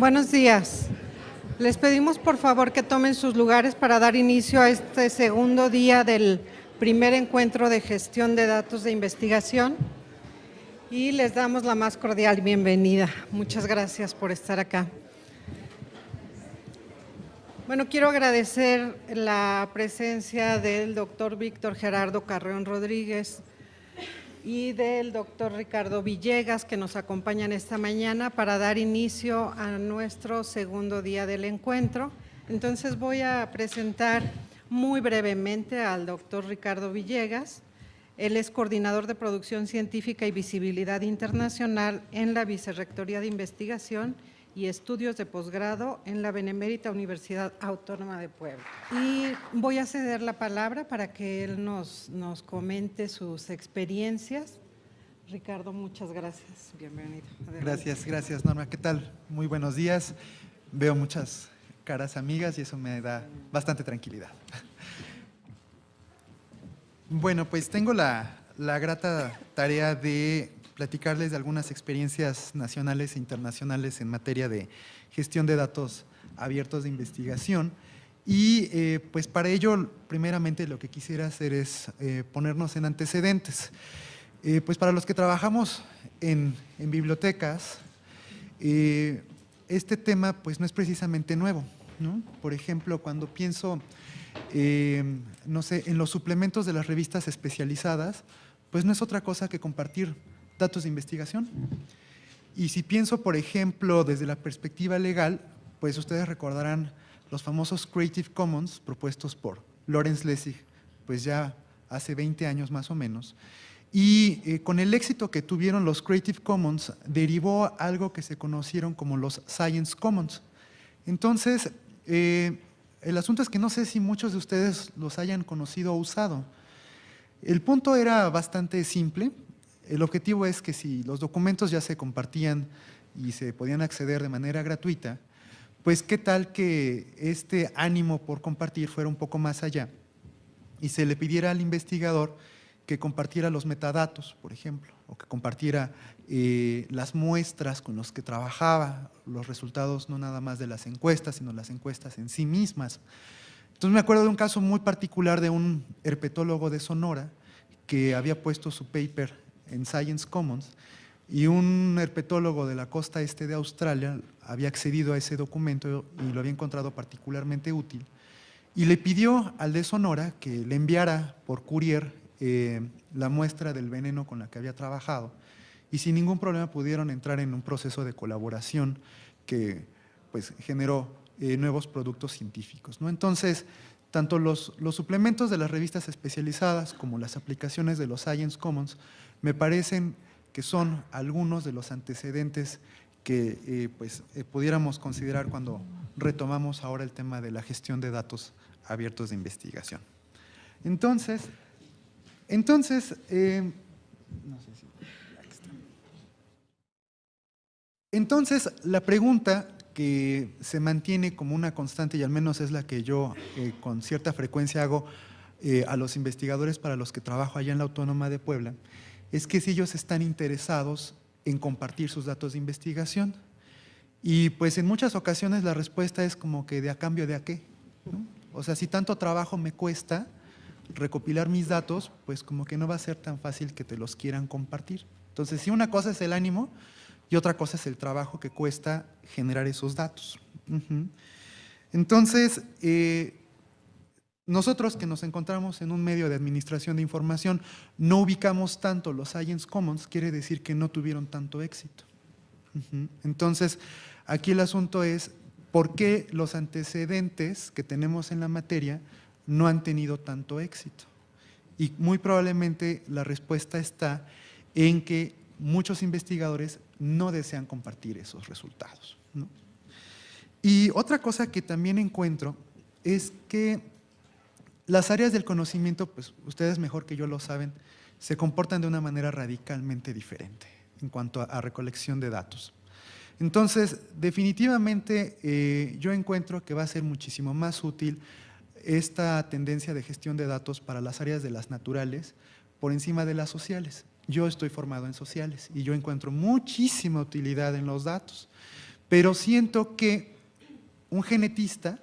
Buenos días. Les pedimos por favor que tomen sus lugares para dar inicio a este segundo día del primer encuentro de gestión de datos de investigación y les damos la más cordial bienvenida. Muchas gracias por estar acá. Bueno, quiero agradecer la presencia del doctor Víctor Gerardo Carreón Rodríguez y del doctor Ricardo Villegas, que nos acompañan esta mañana para dar inicio a nuestro segundo día del encuentro. Entonces voy a presentar muy brevemente al doctor Ricardo Villegas. Él es coordinador de producción científica y visibilidad internacional en la Vicerrectoría de Investigación y Estudios de Posgrado en la Benemérita Universidad Autónoma de Puebla. Y voy a ceder la palabra para que él nos comente sus experiencias. Ricardo, muchas gracias. Bienvenido. Adelante. Gracias Norma. ¿Qué tal? Muy buenos días. Veo muchas caras amigas y eso me da bastante tranquilidad. Bueno, pues tengo la grata tarea de platicarles de algunas experiencias nacionales e internacionales en materia de gestión de datos abiertos de investigación y pues para ello primeramente lo que quisiera hacer es ponernos en antecedentes. Pues para los que trabajamos en bibliotecas, este tema pues no es precisamente nuevo, ¿no? Por ejemplo, cuando pienso, no sé, en los suplementos de las revistas especializadas, pues no es otra cosa que compartir datos de investigación. Y si pienso, por ejemplo, desde la perspectiva legal, pues ustedes recordarán los famosos Creative Commons propuestos por Lawrence Lessig, pues ya hace 20 años más o menos. Y con el éxito que tuvieron los Creative Commons, derivó algo que se conocieron como los Science Commons. Entonces, el asunto es que no sé si muchos de ustedes los hayan conocido o usado. El punto era bastante simple. El objetivo es que si los documentos ya se compartían y se podían acceder de manera gratuita, pues qué tal que este ánimo por compartir fuera un poco más allá y se le pidiera al investigador que compartiera los metadatos, por ejemplo, o que compartiera las muestras con las que trabajaba, los resultados no nada más de las encuestas, sino las encuestas en sí mismas. Entonces me acuerdo de un caso muy particular de un herpetólogo de Sonora que había puesto su paper en Science Commons y un herpetólogo de la costa este de Australia había accedido a ese documento y lo había encontrado particularmente útil y le pidió al de Sonora que le enviara por courier la muestra del veneno con la que había trabajado y sin ningún problema pudieron entrar en un proceso de colaboración que pues generó nuevos productos científicos, ¿no? Entonces, tanto los suplementos de las revistas especializadas como las aplicaciones de los Science Commons me parecen que son algunos de los antecedentes que pudiéramos considerar cuando retomamos ahora el tema de la gestión de datos abiertos de investigación. Entonces la pregunta que se mantiene como una constante, y al menos es la que yo con cierta frecuencia hago a los investigadores para los que trabajo allá en la Autónoma de Puebla, es que si ellos están interesados en compartir sus datos de investigación. Y pues en muchas ocasiones la respuesta es como que ¿de a cambio de a qué? ¿No? O sea, si tanto trabajo me cuesta recopilar mis datos, pues como que no va a ser tan fácil que te los quieran compartir. Entonces, si una cosa es el ánimo y otra cosa es el trabajo que cuesta generar esos datos. Entonces, nosotros que nos encontramos en un medio de administración de información no ubicamos tanto los Science Commons, quiere decir que no tuvieron tanto éxito. Entonces, aquí el asunto es por qué los antecedentes que tenemos en la materia no han tenido tanto éxito. Y muy probablemente la respuesta está en que muchos investigadores no desean compartir esos resultados, ¿no? Y otra cosa que también encuentro es que las áreas del conocimiento, pues ustedes mejor que yo lo saben, se comportan de una manera radicalmente diferente en cuanto a recolección de datos. Entonces, definitivamente yo encuentro que va a ser muchísimo más útil esta tendencia de gestión de datos para las áreas de las naturales por encima de las sociales. Yo estoy formado en sociales y yo encuentro muchísima utilidad en los datos, pero siento que un genetista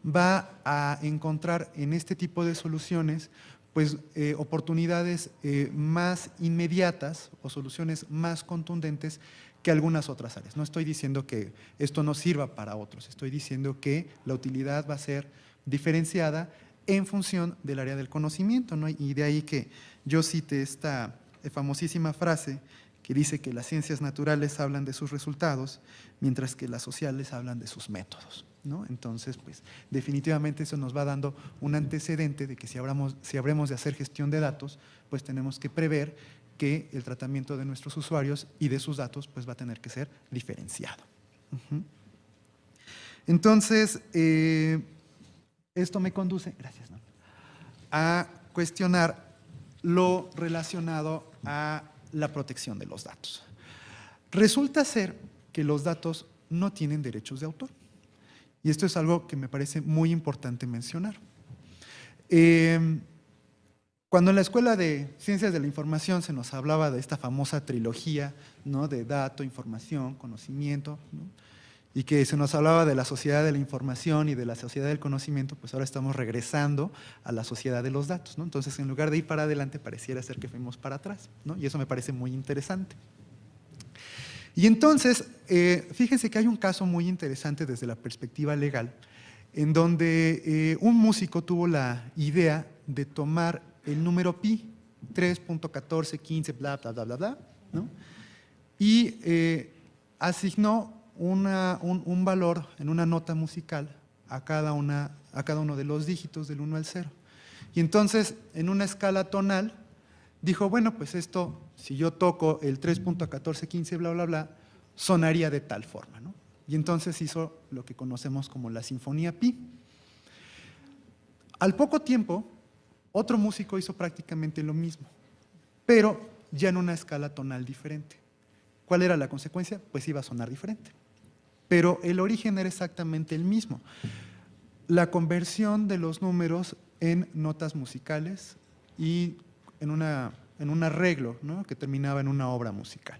va a encontrar en este tipo de soluciones pues, oportunidades más inmediatas o soluciones más contundentes que algunas otras áreas. No estoy diciendo que esto no sirva para otros, estoy diciendo que la utilidad va a ser diferenciada en función del área del conocimiento, ¿no? Y de ahí que yo cite esta famosísima frase que dice que las ciencias naturales hablan de sus resultados, mientras que las sociales hablan de sus métodos, ¿no? Entonces, pues, definitivamente eso nos va dando un antecedente de que si habremos de hacer gestión de datos, pues tenemos que prever que el tratamiento de nuestros usuarios y de sus datos, pues va a tener que ser diferenciado. Entonces, esto me conduce, gracias, ¿no?, a cuestionar lo relacionado a la protección de los datos. Resulta ser que los datos no tienen derechos de autor. Y esto es algo que me parece muy importante mencionar. Cuando en la Escuela de Ciencias de la Información se nos hablaba de esta famosa trilogía, ¿no?, de dato, información, conocimiento, ¿no?, y que se nos hablaba de la sociedad de la información y de la sociedad del conocimiento, pues ahora estamos regresando a la sociedad de los datos, ¿no? Entonces, en lugar de ir para adelante, pareciera ser que fuimos para atrás, ¿no? Y eso me parece muy interesante. Y entonces, fíjense que hay un caso muy interesante desde la perspectiva legal, en donde un músico tuvo la idea de tomar el número pi, 3.1415, bla, bla, bla, bla, bla, ¿no?, y asignó un valor en una nota musical a cada uno de los dígitos del 1 al 0. Y entonces, en una escala tonal, dijo, bueno, pues esto, si yo toco el 3.1415, bla, bla, bla, sonaría de tal forma, ¿no? Y entonces hizo lo que conocemos como la sinfonía pi. Al poco tiempo, otro músico hizo prácticamente lo mismo, pero ya en una escala tonal diferente. ¿Cuál era la consecuencia? Pues iba a sonar diferente. Pero el origen era exactamente el mismo. La conversión de los números en notas musicales y en un arreglo, ¿no?, que terminaba en una obra musical.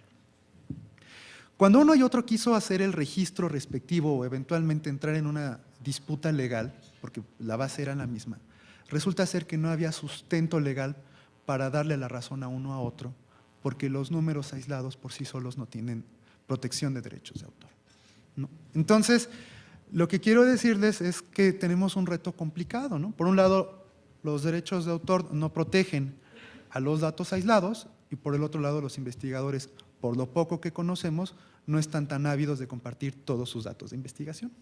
Cuando uno y otro quiso hacer el registro respectivo o eventualmente entrar en una disputa legal, porque la base era la misma, resulta ser que no había sustento legal para darle la razón a uno a otro, porque los números aislados por sí solos no tienen protección de derechos de autor, ¿no? Entonces, lo que quiero decirles es que tenemos un reto complicado, ¿no? Por un lado, los derechos de autor no protegen a los datos aislados y por el otro lado, los investigadores, por lo poco que conocemos, no están tan ávidos de compartir todos sus datos de investigación.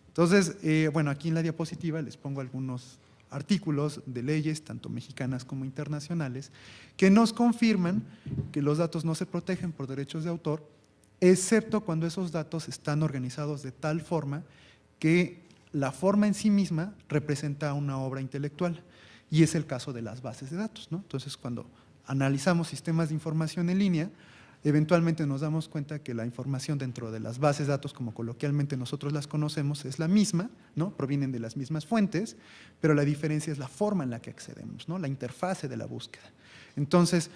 Entonces, bueno, aquí en la diapositiva les pongo algunos artículos de leyes, tanto mexicanas como internacionales, que nos confirman que los datos no se protegen por derechos de autor, excepto cuando esos datos están organizados de tal forma que la forma en sí misma representa una obra intelectual, y es el caso de las bases de datos, ¿no? Entonces, cuando analizamos sistemas de información en línea, eventualmente nos damos cuenta que la información dentro de las bases de datos, como coloquialmente nosotros las conocemos, es la misma, ¿no? Provienen de las mismas fuentes, pero la diferencia es la forma en la que accedemos, ¿no?, la interfase de la búsqueda. Entonces,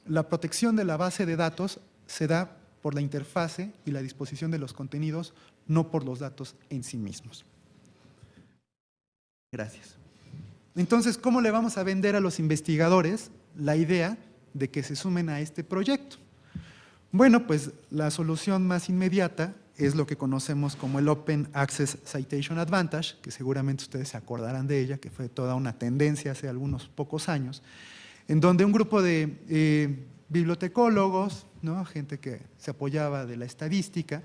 la protección de la base de datos se da por la interfase y la disposición de los contenidos, no por los datos en sí mismos. Gracias. Entonces, ¿cómo le vamos a vender a los investigadores la idea de que se sumen a este proyecto? Bueno, pues la solución más inmediata es lo que conocemos como el Open Access Citation Advantage, que seguramente ustedes se acordarán de ella, que fue toda una tendencia hace algunos pocos años, en donde un grupo de bibliotecólogos, ¿no?, gente que se apoyaba de la estadística,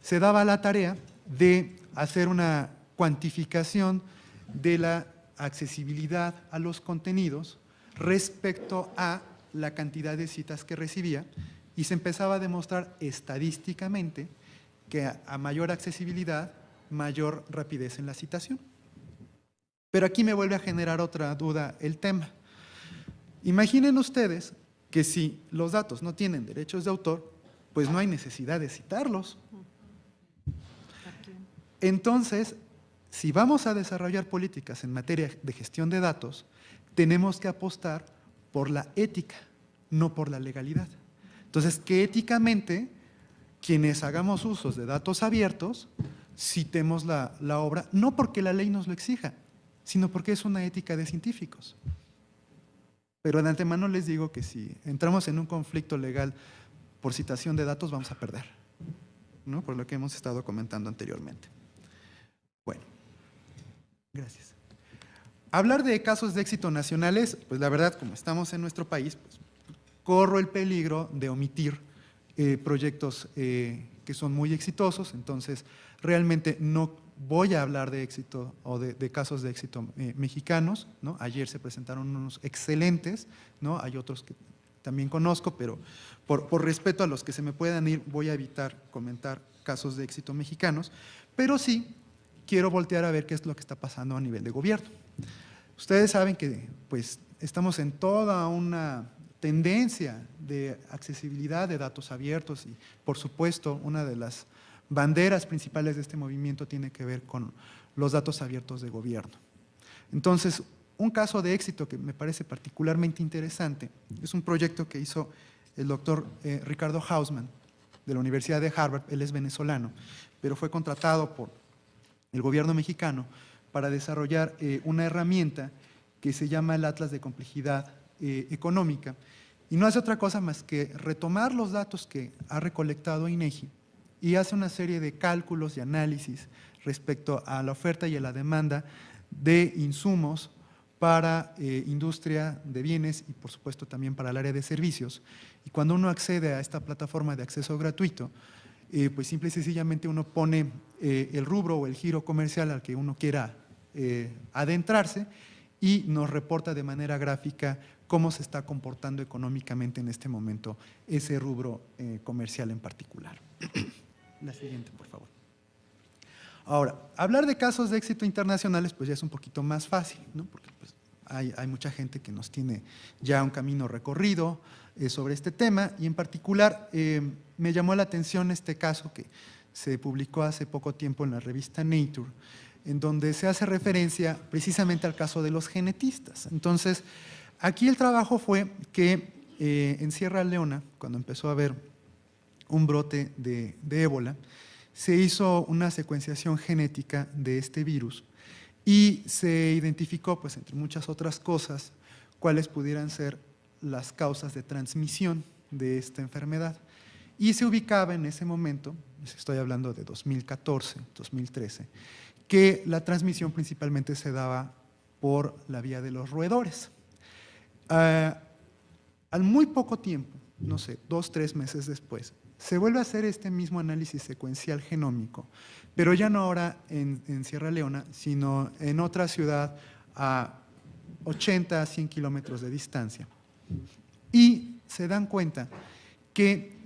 se daba la tarea de hacer una cuantificación de la accesibilidad a los contenidos respecto a la cantidad de citas que recibía, y se empezaba a demostrar estadísticamente que a mayor accesibilidad, mayor rapidez en la citación. Pero aquí me vuelve a generar otra duda el tema. Imaginen ustedes que si los datos no tienen derechos de autor, pues no hay necesidad de citarlos. Entonces, si vamos a desarrollar políticas en materia de gestión de datos, tenemos que apostar por la ética, no por la legalidad. Entonces, que éticamente quienes hagamos usos de datos abiertos, citemos la obra, no porque la ley nos lo exija, sino porque es una ética de científicos. Pero de antemano les digo que si entramos en un conflicto legal por citación de datos, vamos a perder, ¿no? Por lo que hemos estado comentando anteriormente. Bueno, gracias. Hablar de casos de éxito nacionales, pues la verdad, como estamos en nuestro país, pues, corro el peligro de omitir proyectos que son muy exitosos, entonces realmente no voy a hablar de éxito o de casos de éxito mexicanos, ¿no? Ayer se presentaron unos excelentes, ¿no? Hay otros que también conozco, pero por respeto a los que se me puedan ir, voy a evitar comentar casos de éxito mexicanos, pero sí quiero voltear a ver qué es lo que está pasando a nivel de gobierno. Ustedes saben que pues, estamos en toda una tendencia de accesibilidad de datos abiertos y, por supuesto, una de las banderas principales de este movimiento tiene que ver con los datos abiertos de gobierno. Entonces, un caso de éxito que me parece particularmente interesante es un proyecto que hizo el doctor Ricardo Hausmann de la Universidad de Harvard. Él es venezolano, pero fue contratado por el gobierno mexicano para desarrollar una herramienta que se llama el Atlas de Complejidad Económica, y no hace otra cosa más que retomar los datos que ha recolectado INEGI y hace una serie de cálculos y análisis respecto a la oferta y a la demanda de insumos para industria de bienes y por supuesto también para el área de servicios. Y cuando uno accede a esta plataforma de acceso gratuito, pues simple y sencillamente uno pone el rubro o el giro comercial al que uno quiera adentrarse y nos reporta de manera gráfica cómo se está comportando económicamente en este momento ese rubro comercial en particular. La siguiente, por favor. Ahora, hablar de casos de éxito internacionales pues ya es un poquito más fácil, ¿no? Porque pues, hay mucha gente que nos tiene ya un camino recorrido sobre este tema y en particular me llamó la atención este caso que se publicó hace poco tiempo en la revista Nature, en donde se hace referencia precisamente al caso de los genetistas. Entonces, aquí el trabajo fue que en Sierra Leona, cuando empezó a haber un brote de ébola, se hizo una secuenciación genética de este virus y se identificó, pues, entre muchas otras cosas, cuáles pudieran ser las causas de transmisión de esta enfermedad. Y se ubicaba en ese momento, estoy hablando de 2014, 2013, que la transmisión principalmente se daba por la vía de los roedores. Al muy poco tiempo, no sé, 2 o 3 meses después, se vuelve a hacer este mismo análisis secuencial genómico, pero ya no ahora en Sierra Leona, sino en otra ciudad a 80 a 100 kilómetros de distancia. Y se dan cuenta que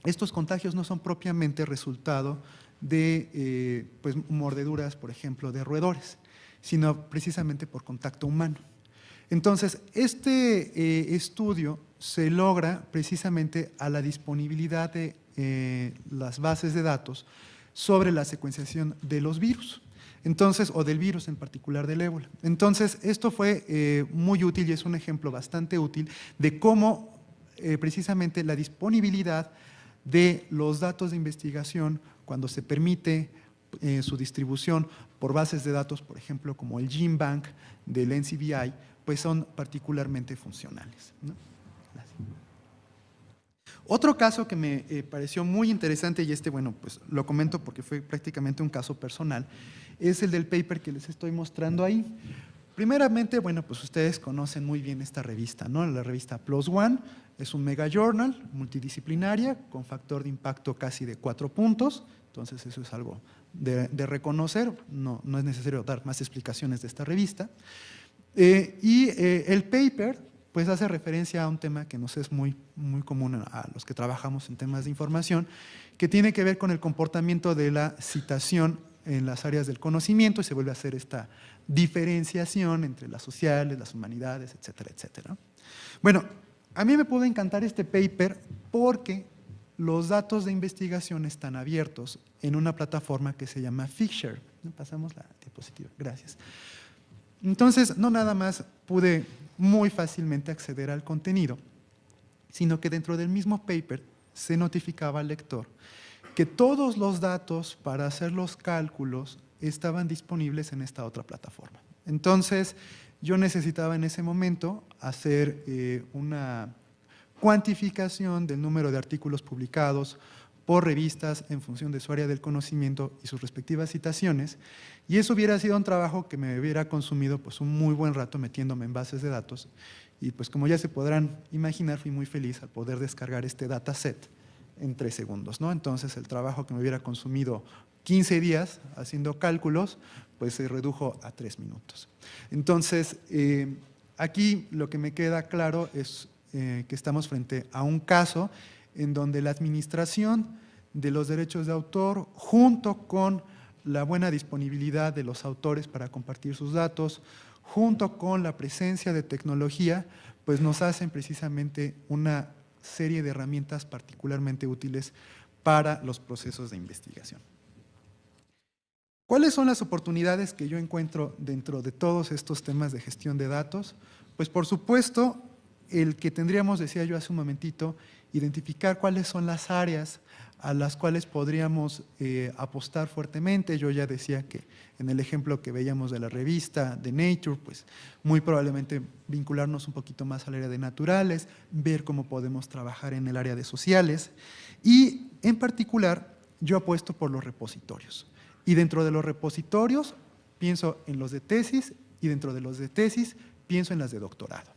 estos contagios no son propiamente resultado de pues, mordeduras, por ejemplo, de roedores, sino precisamente por contacto humano. Entonces, este estudio se logra precisamente a la disponibilidad de las bases de datos sobre la secuenciación de los virus, entonces, o del virus en particular del ébola. Entonces, esto fue muy útil y es un ejemplo bastante útil de cómo precisamente la disponibilidad de los datos de investigación, cuando se permite su distribución por bases de datos, por ejemplo, como el GenBank del NCBI, pues son particularmente funcionales, ¿no? Otro caso que me pareció muy interesante, y bueno, pues lo comento porque fue prácticamente un caso personal, es el del paper que les estoy mostrando ahí. Primeramente, bueno, pues ustedes conocen muy bien esta revista, ¿no? La revista PLOS ONE es un mega journal multidisciplinaria con factor de impacto casi de 4 puntos, entonces eso es algo de reconocer, no es necesario dar más explicaciones de esta revista. El paper pues hace referencia a un tema que nos es muy común a los que trabajamos en temas de información, que tiene que ver con el comportamiento de la citación en las áreas del conocimiento, y se vuelve a hacer esta diferenciación entre las sociales, las humanidades, etcétera, etcétera. Bueno, a mí me puede encantar este paper porque los datos de investigación están abiertos en una plataforma que se llama Figshare. Pasamos la diapositiva, gracias. Entonces, no nada más pude muy fácilmente acceder al contenido, sino que dentro del mismo paper se notificaba al lector que todos los datos para hacer los cálculos estaban disponibles en esta otra plataforma. Entonces, yo necesitaba en ese momento hacer una cuantificación del número de artículos publicados por revistas en función de su área del conocimiento y sus respectivas citaciones, y eso hubiera sido un trabajo que me hubiera consumido pues, un muy buen rato metiéndome en bases de datos, y pues como ya se podrán imaginar, fui muy feliz al poder descargar este dataset en 3 segundos, ¿no? Entonces, el trabajo que me hubiera consumido 15 días haciendo cálculos, pues se redujo a 3 minutos. Entonces, aquí lo que me queda claro es que estamos frente a un caso en donde la administración de los derechos de autor, junto con la buena disponibilidad de los autores para compartir sus datos, junto con la presencia de tecnología, pues nos hacen precisamente una serie de herramientas particularmente útiles para los procesos de investigación. ¿Cuáles son las oportunidades que yo encuentro dentro de todos estos temas de gestión de datos? Pues por supuesto, el que tendríamos, decía yo hace un momentito, identificar cuáles son las áreas a las cuales podríamos apostar fuertemente. Yo ya decía que en el ejemplo que veíamos de la revista de Nature, pues muy probablemente vincularnos un poquito más al área de naturales, ver cómo podemos trabajar en el área de sociales y en particular yo apuesto por los repositorios. Y dentro de los repositorios pienso en los de tesis y dentro de los de tesis pienso en las de doctorado.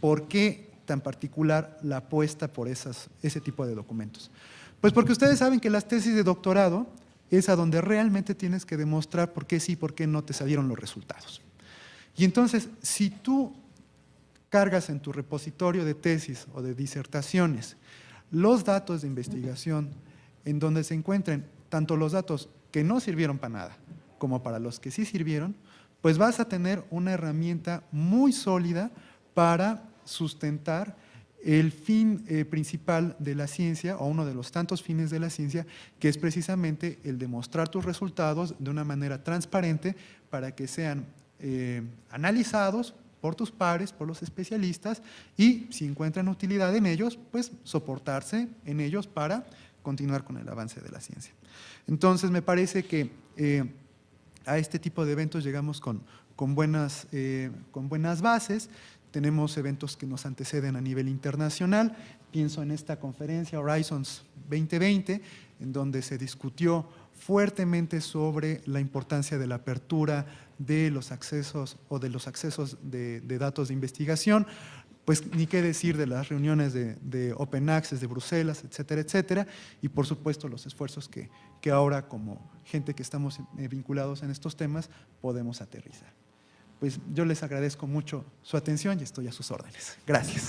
¿Por qué tan particular la apuesta por ese tipo de documentos? Pues porque ustedes saben que las tesis de doctorado es a donde realmente tienes que demostrar por qué sí, por qué no te salieron los resultados. Y entonces, si tú cargas en tu repositorio de tesis o de disertaciones los datos de investigación en donde se encuentren tanto los datos que no sirvieron para nada como para los que sí sirvieron, pues vas a tener una herramienta muy sólida para sustentar el fin principal de la ciencia, o uno de los tantos fines de la ciencia, que es precisamente el demostrar tus resultados de una manera transparente para que sean analizados por tus pares, por los especialistas, y si encuentran utilidad en ellos, pues soportarse en ellos para continuar con el avance de la ciencia. Entonces, me parece que a este tipo de eventos llegamos con buenas bases. Tenemos eventos que nos anteceden a nivel internacional. Pienso en esta conferencia Horizons 2020, en donde se discutió fuertemente sobre la importancia de la apertura de los accesos o de los accesos de datos de investigación. Pues ni qué decir de las reuniones de Open Access de Bruselas, etcétera, etcétera, y por supuesto los esfuerzos que ahora como gente que estamos vinculados en estos temas podemos aterrizar. Pues yo les agradezco mucho su atención y estoy a sus órdenes. Gracias.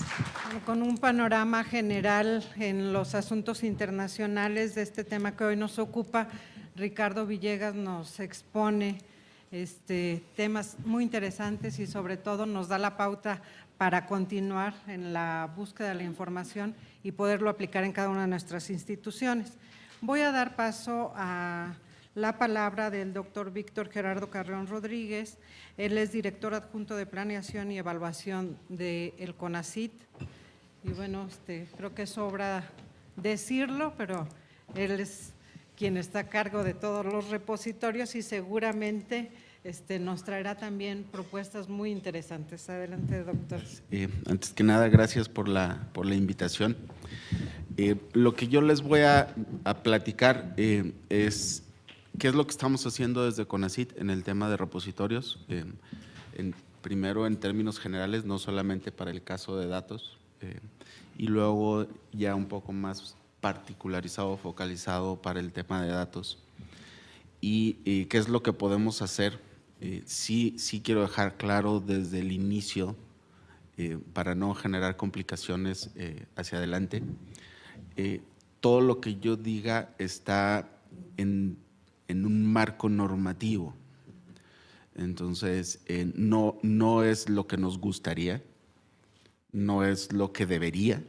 Con un panorama general en los asuntos internacionales de este tema que hoy nos ocupa, Ricardo Villegas nos expone temas muy interesantes y sobre todo nos da la pauta para continuar en la búsqueda de la información y poderlo aplicar en cada una de nuestras instituciones. Voy a dar paso a la palabra del doctor Víctor Gerardo Carreón Rodríguez. Él es director adjunto de Planeación y Evaluación del CONACYT. Y bueno, creo que sobra decirlo, pero él es quien está a cargo de todos los repositorios y seguramente nos traerá también propuestas muy interesantes. Adelante, doctor. Antes que nada, gracias por la invitación. Lo que yo les voy a platicar es qué es lo que estamos haciendo desde CONACYT en el tema de repositorios. Primero, en términos generales, no solamente para el caso de datos, y luego ya un poco más particularizado, focalizado para el tema de datos. Y qué es lo que podemos hacer. Sí quiero dejar claro desde el inicio, para no generar complicaciones hacia adelante, todo lo que yo diga está en un marco normativo. Entonces, no es lo que nos gustaría, no es lo que debería,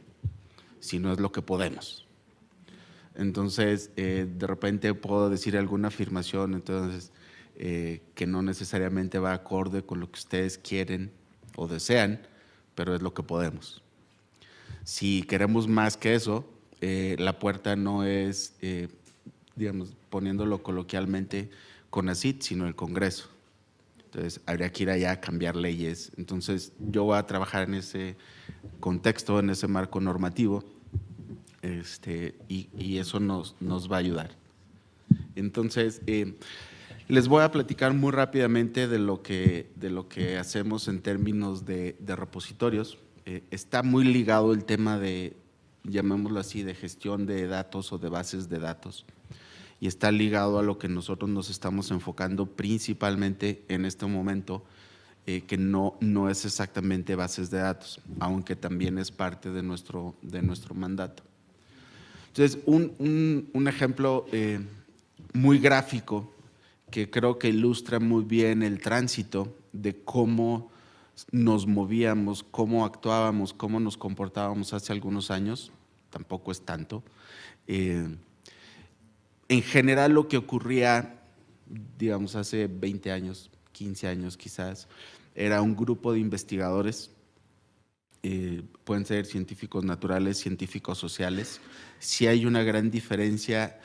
sino es lo que podemos. Entonces, de repente puedo decir alguna afirmación, entonces, que no necesariamente va acorde con lo que ustedes quieren o desean, pero es lo que podemos. Si queremos más que eso, la puerta no es, digamos, poniéndolo coloquialmente, CONACYT, sino el Congreso. Entonces, habría que ir allá a cambiar leyes. Entonces, yo voy a trabajar en ese contexto, en ese marco normativo, y eso nos va a ayudar. Entonces, les voy a platicar muy rápidamente de lo que hacemos en términos de repositorios. Está muy ligado el tema de, llamémoslo así, de gestión de datos o de bases de datos. Y está ligado a lo que nosotros nos estamos enfocando principalmente en este momento, que no es exactamente bases de datos, aunque también es parte de nuestro mandato. Entonces, un ejemplo muy gráfico que creo que ilustra muy bien el tránsito de cómo nos movíamos, cómo actuábamos, cómo nos comportábamos hace algunos años, tampoco es tanto. En general, lo que ocurría, digamos, hace 20 años, 15 años quizás, era un grupo de investigadores, pueden ser científicos naturales, científicos sociales. Sí hay una gran diferencia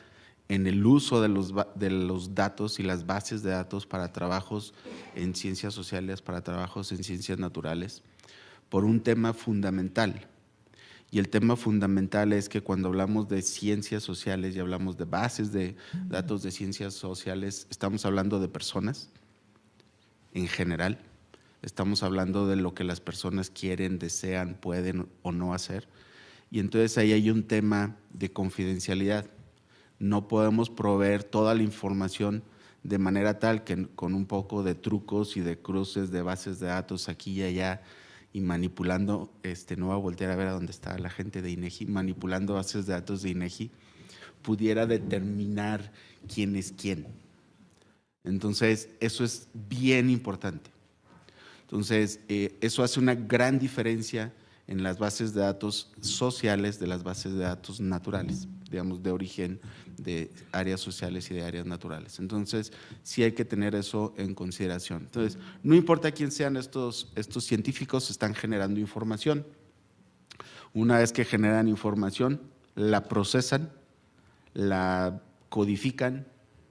en el uso de los datos y las bases de datos para trabajos en ciencias sociales, para trabajos en ciencias naturales, por un tema fundamental. Y el tema fundamental es que cuando hablamos de ciencias sociales y hablamos de bases de datos de ciencias sociales, estamos hablando de personas en general, estamos hablando de lo que las personas quieren, desean, pueden o no hacer. Y entonces ahí hay un tema de confidencialidad. No podemos proveer toda la información de manera tal que con un poco de trucos y de cruces de bases de datos aquí y allá y manipulando, no voy a voltear a ver a dónde está la gente de INEGI, manipulando bases de datos de INEGI, pudiera determinar quién es quién. Entonces, eso es bien importante. Entonces, eso hace una gran diferencia en las bases de datos sociales de las bases de datos naturales, digamos, de origen de áreas sociales y de áreas naturales. Entonces, sí hay que tener eso en consideración. Entonces, no importa quién sean estos científicos, están generando información. Una vez que generan información, la procesan, la codifican,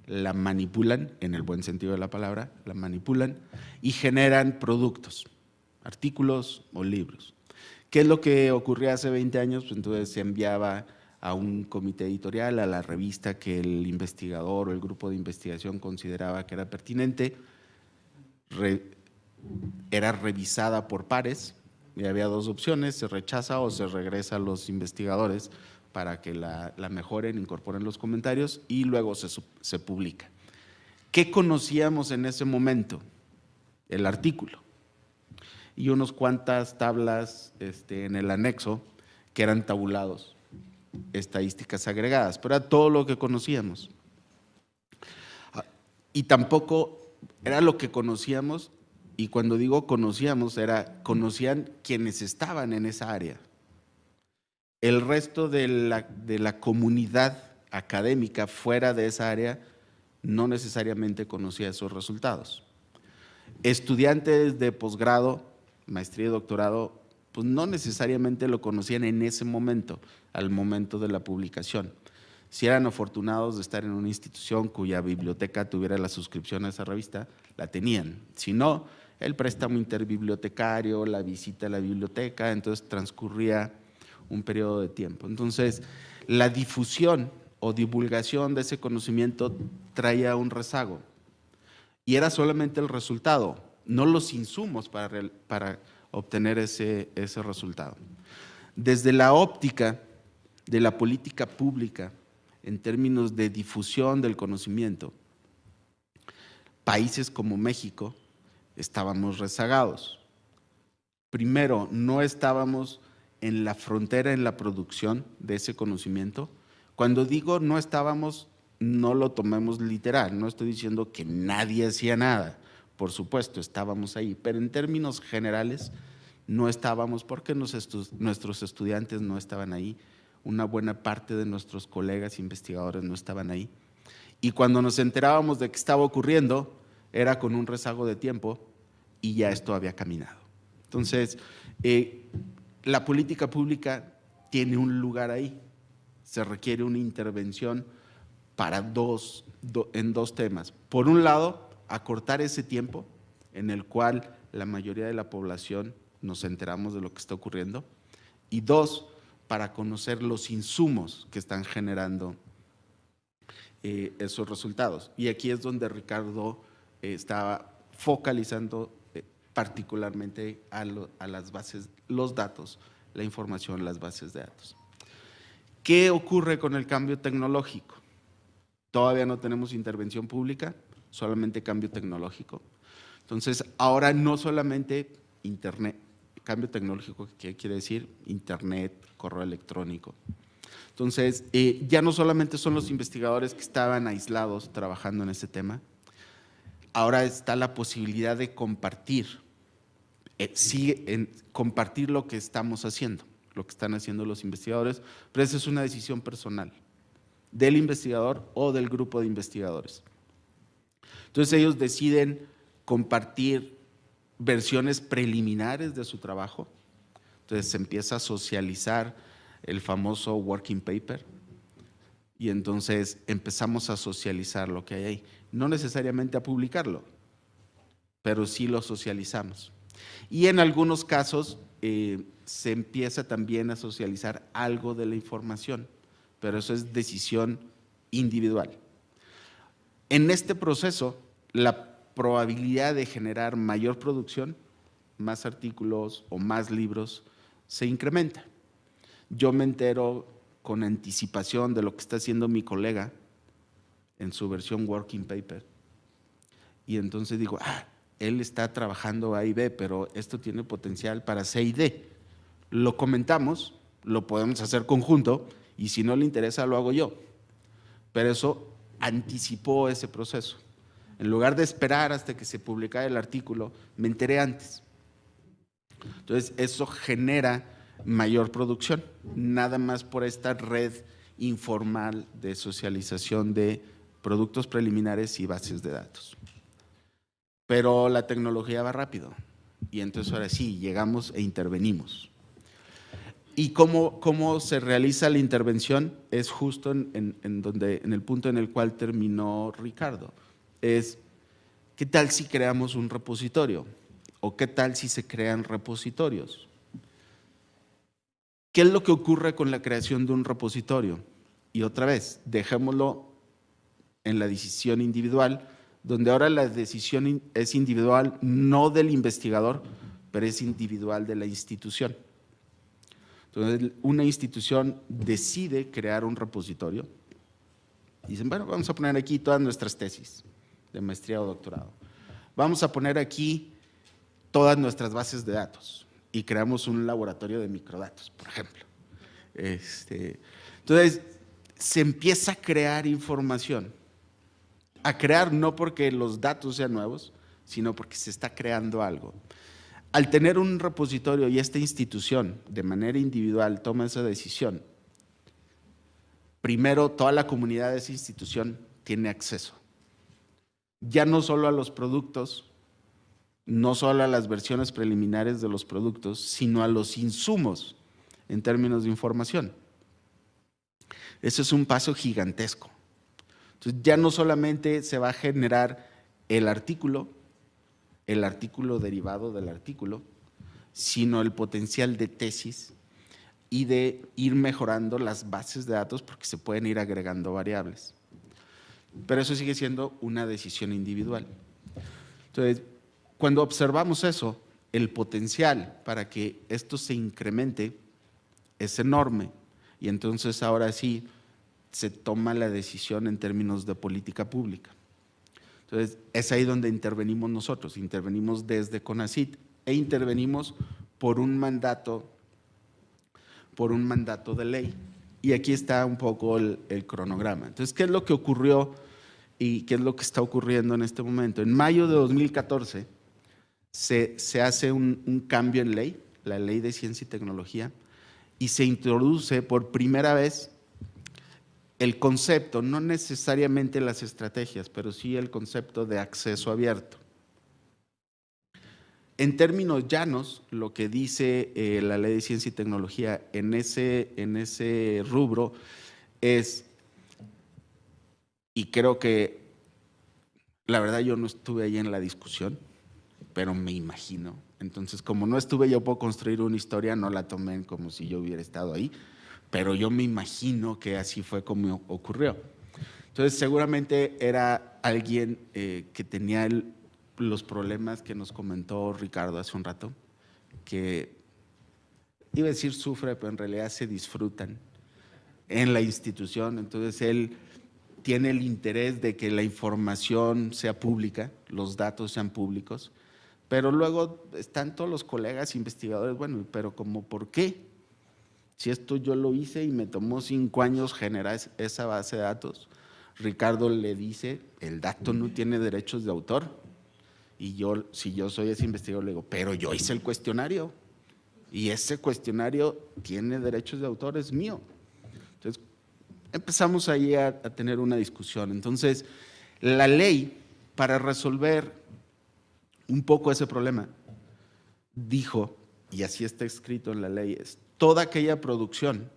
la manipulan, en el buen sentido de la palabra, la manipulan y generan productos, artículos o libros. ¿Qué es lo que ocurría hace 20 años? Pues entonces se enviaba a un comité editorial, a la revista que el investigador o el grupo de investigación consideraba que era pertinente, era revisada por pares y había dos opciones, se rechaza o se regresa a los investigadores para que la mejoren, incorporen los comentarios y luego se publica. ¿Qué conocíamos en ese momento? El artículo y unas cuantas tablas en el anexo que eran tabulados, estadísticas agregadas, pero era todo lo que conocíamos. Y tampoco era lo que conocíamos, y cuando digo conocíamos, conocían quienes estaban en esa área. El resto de la comunidad académica fuera de esa área no necesariamente conocía esos resultados. Estudiantes de posgrado, maestría y doctorado, pues no necesariamente lo conocían en ese momento, al momento de la publicación. Si eran afortunados de estar en una institución cuya biblioteca tuviera la suscripción a esa revista, la tenían. Si no, el préstamo interbibliotecario, la visita a la biblioteca, entonces transcurría un periodo de tiempo. Entonces, la difusión o divulgación de ese conocimiento traía un rezago y era solamente el resultado, no los insumos para obtener ese resultado. Desde la óptica de la política pública, en términos de difusión del conocimiento, países como México estábamos rezagados. Primero, no estábamos en la frontera en la producción de ese conocimiento. Cuando digo no estábamos, no lo tomemos literal, no estoy diciendo que nadie hacía nada. Por supuesto, estábamos ahí, pero en términos generales no estábamos porque nuestros estudiantes no estaban ahí, una buena parte de nuestros colegas investigadores no estaban ahí. Y cuando nos enterábamos de que estaba ocurriendo, era con un rezago de tiempo y ya esto había caminado. Entonces, la política pública tiene un lugar ahí. Se requiere una intervención para en dos temas. Por un lado, acortar ese tiempo en el cual la mayoría de la población nos enteramos de lo que está ocurriendo. Y dos, para conocer los insumos que están generando esos resultados. Y aquí es donde Ricardo estaba focalizando particularmente a las bases, los datos, la información, las bases de datos. ¿Qué ocurre con el cambio tecnológico? Todavía no tenemos intervención pública, solamente cambio tecnológico. Entonces, ahora no solamente Internet, cambio tecnológico, ¿qué quiere decir? Internet, correo electrónico. Entonces, ya no solamente son los investigadores que estaban aislados trabajando en este tema, ahora está la posibilidad de compartir, compartir lo que estamos haciendo, lo que están haciendo los investigadores, pero esa es una decisión personal del investigador o del grupo de investigadores. Entonces, ellos deciden compartir versiones preliminares de su trabajo. Entonces, se empieza a socializar el famoso working paper y entonces empezamos a socializar lo que hay ahí. No necesariamente a publicarlo, pero sí lo socializamos. Y en algunos casos se empieza también a socializar algo de la información, pero eso es decisión individual. En este proceso, la probabilidad de generar mayor producción, más artículos o más libros, se incrementa. Yo me entero con anticipación de lo que está haciendo mi colega en su versión working paper y entonces digo, él está trabajando A y B, pero esto tiene potencial para C y D. Lo comentamos, lo podemos hacer conjunto y si no le interesa lo hago yo. Pero eso anticipó ese proceso. En lugar de esperar hasta que se publicara el artículo, me enteré antes. Entonces, eso genera mayor producción, nada más por esta red informal de socialización de productos preliminares y bases de datos. Pero la tecnología va rápido y entonces ahora sí, llegamos e intervenimos. ¿Y cómo se realiza la intervención? Es justo en el punto en el cual terminó Ricardo. Es, ¿qué tal si creamos un repositorio? ¿O qué tal si se crean repositorios? ¿Qué es lo que ocurre con la creación de un repositorio? Y otra vez, dejémoslo en la decisión individual, donde ahora la decisión es individual, no del investigador, pero es individual de la institución. Entonces, una institución decide crear un repositorio. Dicen, bueno, vamos a poner aquí todas nuestras tesis de maestría o doctorado. Vamos a poner aquí todas nuestras bases de datos y creamos un laboratorio de microdatos, por ejemplo. Entonces, se empieza a crear información. A crear no porque los datos sean nuevos, sino porque se está creando algo. Al tener un repositorio y esta institución de manera individual toma esa decisión, primero toda la comunidad de esa institución tiene acceso. Ya no solo a los productos, no solo a las versiones preliminares de los productos, sino a los insumos en términos de información. Eso es un paso gigantesco. Entonces, ya no solamente se va a generar el artículo derivado del artículo, sino el potencial de tesis y de ir mejorando las bases de datos porque se pueden ir agregando variables. Pero eso sigue siendo una decisión individual. Entonces, cuando observamos eso, el potencial para que esto se incremente es enorme y entonces ahora sí se toma la decisión en términos de política pública. Entonces, es ahí donde intervenimos nosotros, intervenimos desde CONACYT e intervenimos por un mandato de ley. Y aquí está un poco el cronograma. Entonces, ¿qué es lo que ocurrió y qué es lo que está ocurriendo en este momento? En mayo de 2014 se hace un cambio en ley, la Ley de Ciencia y Tecnología, y se introduce por primera vez el concepto, no necesariamente las estrategias, pero sí el concepto de acceso abierto. En términos llanos, lo que dice la Ley de Ciencia y Tecnología en ese rubro es, y creo que, la verdad yo no estuve ahí en la discusión, pero me imagino. Entonces, como no estuve, yo puedo construir una historia, no la tomé como si yo hubiera estado ahí, pero yo me imagino que así fue como ocurrió. Entonces, seguramente era alguien que tenía los problemas que nos comentó Ricardo hace un rato, que iba a decir sufre, pero en realidad se disfrutan en la institución. Entonces, él tiene el interés de que la información sea pública, los datos sean públicos, pero luego están todos los colegas investigadores, bueno, pero ¿cómo por qué? Si esto yo lo hice y me tomó 5 años generar esa base de datos, Ricardo le dice, el dato no tiene derechos de autor, y yo, si yo soy ese investigador, le digo, pero yo hice el cuestionario, y ese cuestionario tiene derechos de autor, es mío. Entonces, empezamos ahí a tener una discusión. Entonces, la ley, para resolver un poco ese problema, dijo, y así está escrito en la ley, es toda aquella producción,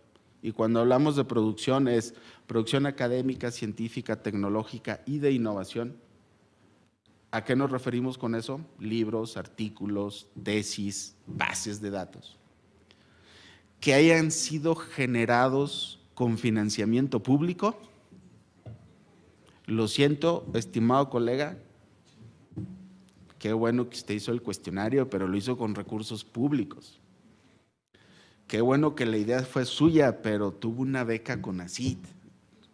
y cuando hablamos de producción es producción académica, científica, tecnológica y de innovación. ¿A qué nos referimos con eso? Libros, artículos, tesis, bases de datos, que hayan sido generados con financiamiento público. Lo siento, estimado colega, qué bueno que usted hizo el cuestionario, pero lo hizo con recursos públicos. Qué bueno que la idea fue suya, pero tuvo una beca CONACYT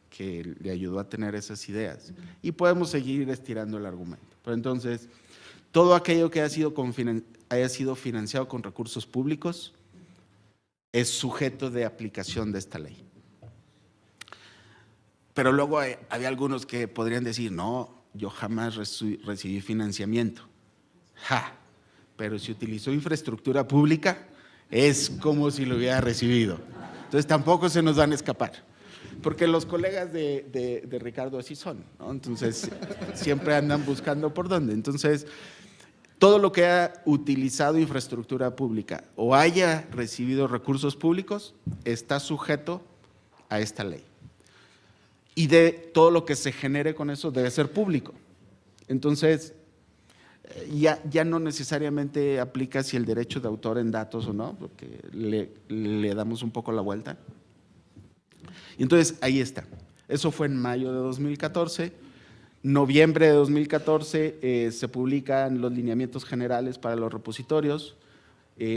que le ayudó a tener esas ideas. Y podemos seguir estirando el argumento. Pero entonces, todo aquello que haya sido financiado con recursos públicos es sujeto de aplicación de esta ley. Pero luego había algunos que podrían decir, no, yo jamás recibí financiamiento. Pero si utilizó infraestructura pública, es como si lo hubiera recibido. Entonces tampoco se nos van a escapar, porque los colegas de Ricardo así son, ¿no? Entonces siempre andan buscando por dónde. Entonces, todo lo que ha utilizado infraestructura pública o haya recibido recursos públicos está sujeto a esta ley. Y de todo lo que se genere con eso debe ser público. Entonces, ya no necesariamente aplica si el derecho de autor en datos o no, porque le damos un poco la vuelta. Y entonces, ahí está. Eso fue en mayo de 2014. Noviembre de 2014 se publican los lineamientos generales para los repositorios.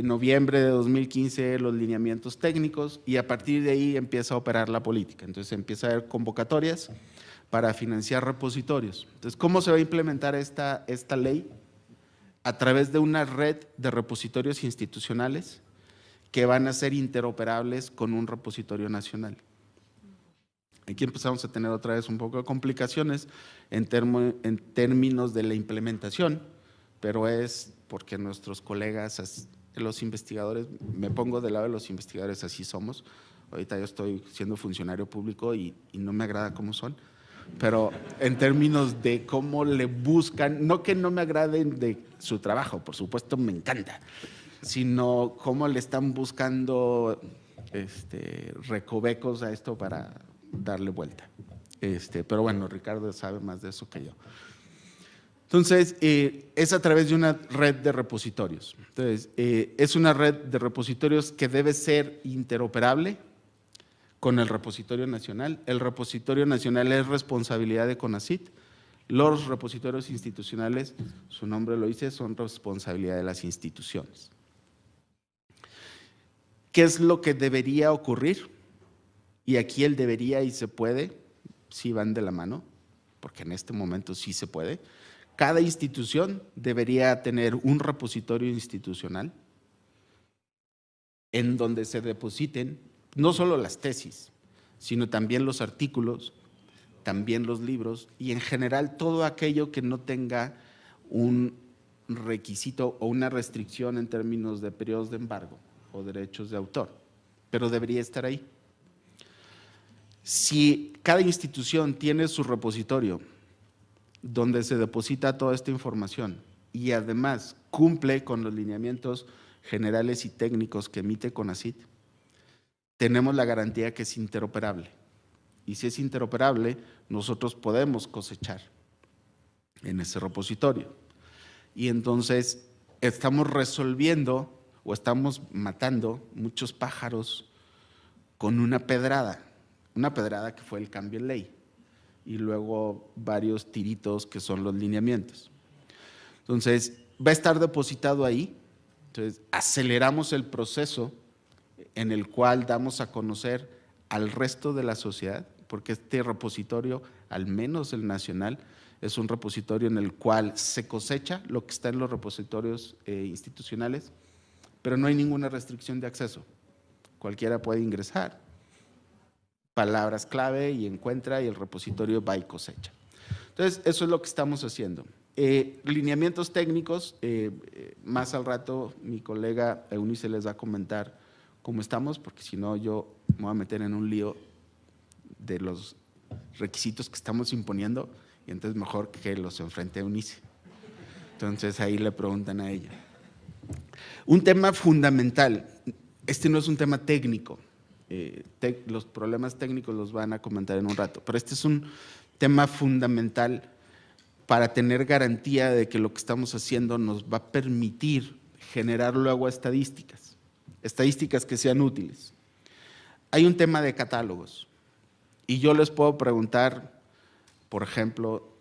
Noviembre de 2015 los lineamientos técnicos, y a partir de ahí empieza a operar la política. Entonces empieza a haber convocatorias para financiar repositorios. Entonces, ¿cómo se va a implementar esta ley? A través de una red de repositorios institucionales que van a ser interoperables con un repositorio nacional. Aquí empezamos a tener otra vez un poco de complicaciones en términos de la implementación, pero es porque nuestros colegas, los investigadores, me pongo del lado de los investigadores, así somos. Ahorita yo estoy siendo funcionario público y no me agrada cómo son, pero en términos de cómo le buscan, no que no me agraden de su trabajo, por supuesto me encanta, sino cómo le están buscando recovecos a esto para darle vuelta. Pero bueno, Ricardo sabe más de eso que yo. Entonces, es a través de una red de repositorios. Entonces, es una red de repositorios que debe ser interoperable con el repositorio nacional. El repositorio nacional es responsabilidad de CONACYT. Los repositorios institucionales, su nombre lo dice, son responsabilidad de las instituciones. ¿Qué es lo que debería ocurrir? Y aquí el debería y se puede, sí van de la mano, porque en este momento sí se puede. Cada institución debería tener un repositorio institucional en donde se depositen no solo las tesis, sino también los artículos, también los libros y en general todo aquello que no tenga un requisito o una restricción en términos de periodos de embargo o derechos de autor, pero debería estar ahí. Si cada institución tiene su repositorio donde se deposita toda esta información y además cumple con los lineamientos generales y técnicos que emite CONACYT, tenemos la garantía que es interoperable. Y si es interoperable, nosotros podemos cosechar en ese repositorio. Y entonces estamos resolviendo o estamos matando muchos pájaros con una pedrada que fue el cambio en ley, y luego varios tiritos que son los lineamientos. Entonces, va a estar depositado ahí. Entonces, aceleramos el proceso en el cual damos a conocer al resto de la sociedad, porque este repositorio, al menos el nacional, es un repositorio en el cual se cosecha lo que está en los repositorios institucionales, pero no hay ninguna restricción de acceso. Cualquiera puede ingresar, palabras clave y encuentra, y el repositorio va y cosecha. Entonces, eso es lo que estamos haciendo. Lineamientos técnicos, más al rato mi colega Eunice les va a comentar cómo estamos, porque si no yo me voy a meter en un lío de los requisitos que estamos imponiendo, y entonces mejor que los enfrente Eunice. Entonces ahí le preguntan a ella. Un tema fundamental, este no es un tema técnico, los problemas técnicos los van a comentar en un rato, pero este es un tema fundamental para tener garantía de que lo que estamos haciendo nos va a permitir generar luego estadísticas que sean útiles. Hay un tema de catálogos y yo les puedo preguntar, por ejemplo,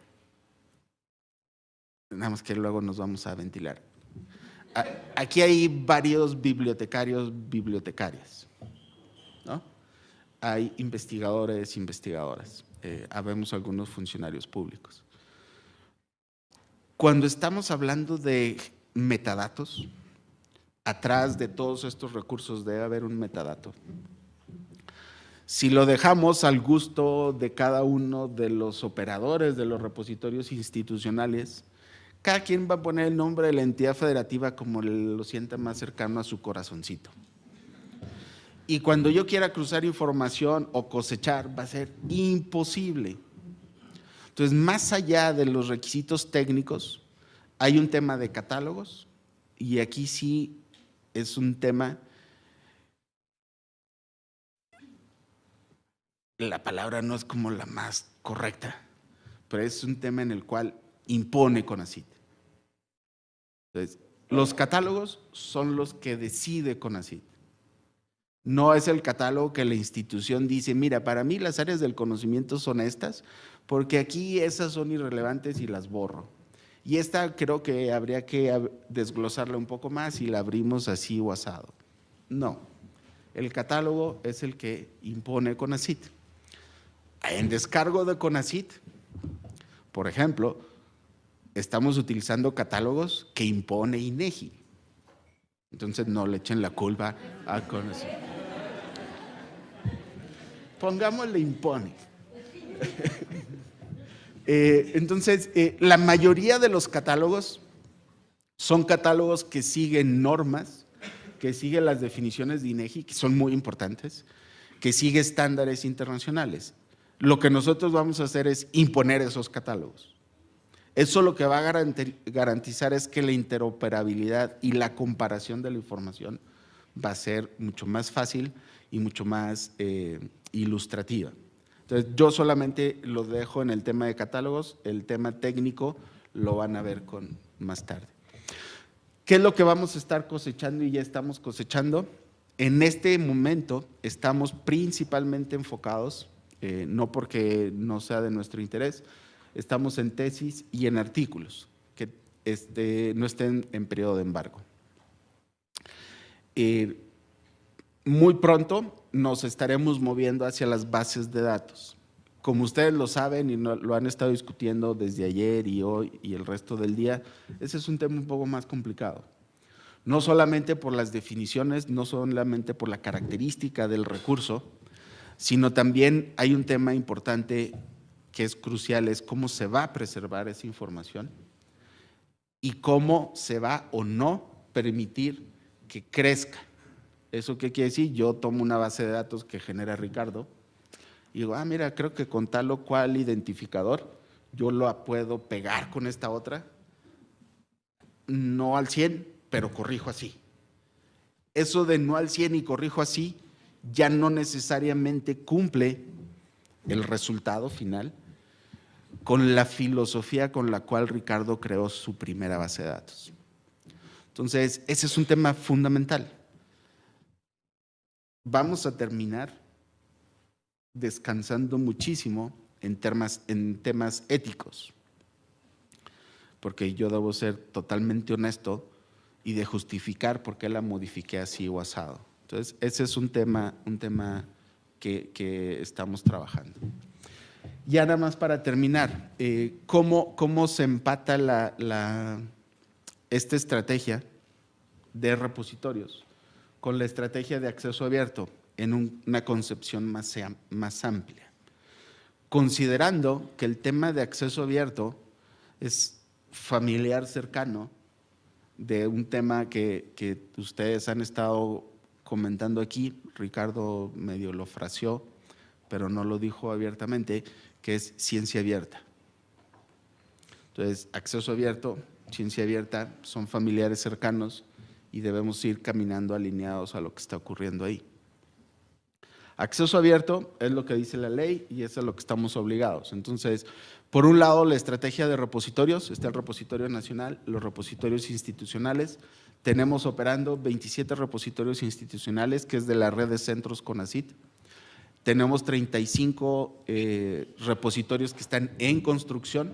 nada más que luego nos vamos a ventilar. Aquí hay varios bibliotecarios, bibliotecarias, ¿no? Hay investigadores, investigadoras, habemos algunos funcionarios públicos. Cuando estamos hablando de metadatos, atrás de todos estos recursos debe haber un metadato. Si lo dejamos al gusto de cada uno de los operadores de los repositorios institucionales, cada quien va a poner el nombre de la entidad federativa como lo sienta más cercano a su corazoncito. Y cuando yo quiera cruzar información o cosechar, va a ser imposible. Entonces, más allá de los requisitos técnicos, hay un tema de catálogos, y aquí sí es un tema, la palabra no es como la más correcta, pero es un tema en el cual impone CONACYT. Entonces, los catálogos son los que decide CONACYT. No es el catálogo que la institución dice, mira, para mí las áreas del conocimiento son estas, porque aquí esas son irrelevantes y las borro. Y esta creo que habría que desglosarla un poco más y la abrimos así o asado. No, el catálogo es el que impone CONACYT. En descargo de CONACYT, por ejemplo, estamos utilizando catálogos que impone INEGI. Entonces no le echen la culpa a CONACYT. Pongámosle impone. Entonces, la mayoría de los catálogos son catálogos que siguen normas, que siguen las definiciones de INEGI, que son muy importantes, que siguen estándares internacionales. Lo que nosotros vamos a hacer es imponer esos catálogos. Eso lo que va a garantizar es que la interoperabilidad y la comparación de la información va a ser mucho más fácil y mucho más ilustrativa. Entonces, yo solamente lo dejo en el tema de catálogos, el tema técnico lo van a ver más tarde. ¿Qué es lo que vamos a estar cosechando y ya estamos cosechando? En este momento estamos principalmente enfocados, no porque no sea de nuestro interés, estamos en tesis y en artículos que no estén en periodo de embargo. Muy pronto nos estaremos moviendo hacia las bases de datos. Como ustedes lo saben y lo han estado discutiendo desde ayer y hoy y el resto del día, ese es un tema un poco más complicado. No solamente por las definiciones, no solamente por la característica del recurso, sino también hay un tema importante que es crucial, es cómo se va a preservar esa información y cómo se va o no permitir que crezca. ¿Eso qué quiere decir? Yo tomo una base de datos que genera Ricardo y digo, mira, creo que con tal o cual identificador yo lo puedo pegar con esta otra. no al 100, pero corrijo así. Eso de no al 100 y corrijo así ya no necesariamente cumple el resultado final con la filosofía con la cual Ricardo creó su primera base de datos. Entonces, ese es un tema fundamental. Vamos a terminar descansando muchísimo en temas éticos, porque yo debo ser totalmente honesto y de justificar por qué la modifiqué así o asado. Entonces, ese es un tema que estamos trabajando. Ya nada más para terminar, ¿cómo se empata esta estrategia de repositorios con la estrategia de acceso abierto en una concepción más amplia? Considerando que el tema de acceso abierto es familiar cercano de un tema que ustedes han estado comentando aquí, Ricardo medio lo fraseó, pero no lo dijo abiertamente, que es ciencia abierta. Entonces, acceso abierto, ciencia abierta, son familiares cercanos y debemos ir caminando alineados a lo que está ocurriendo ahí. Acceso abierto es lo que dice la ley y eso es a lo que estamos obligados. Entonces, por un lado, la estrategia de repositorios, está el repositorio nacional, los repositorios institucionales. Tenemos operando 27 repositorios institucionales, que es de la red de centros CONACYT. Tenemos 35 repositorios que están en construcción,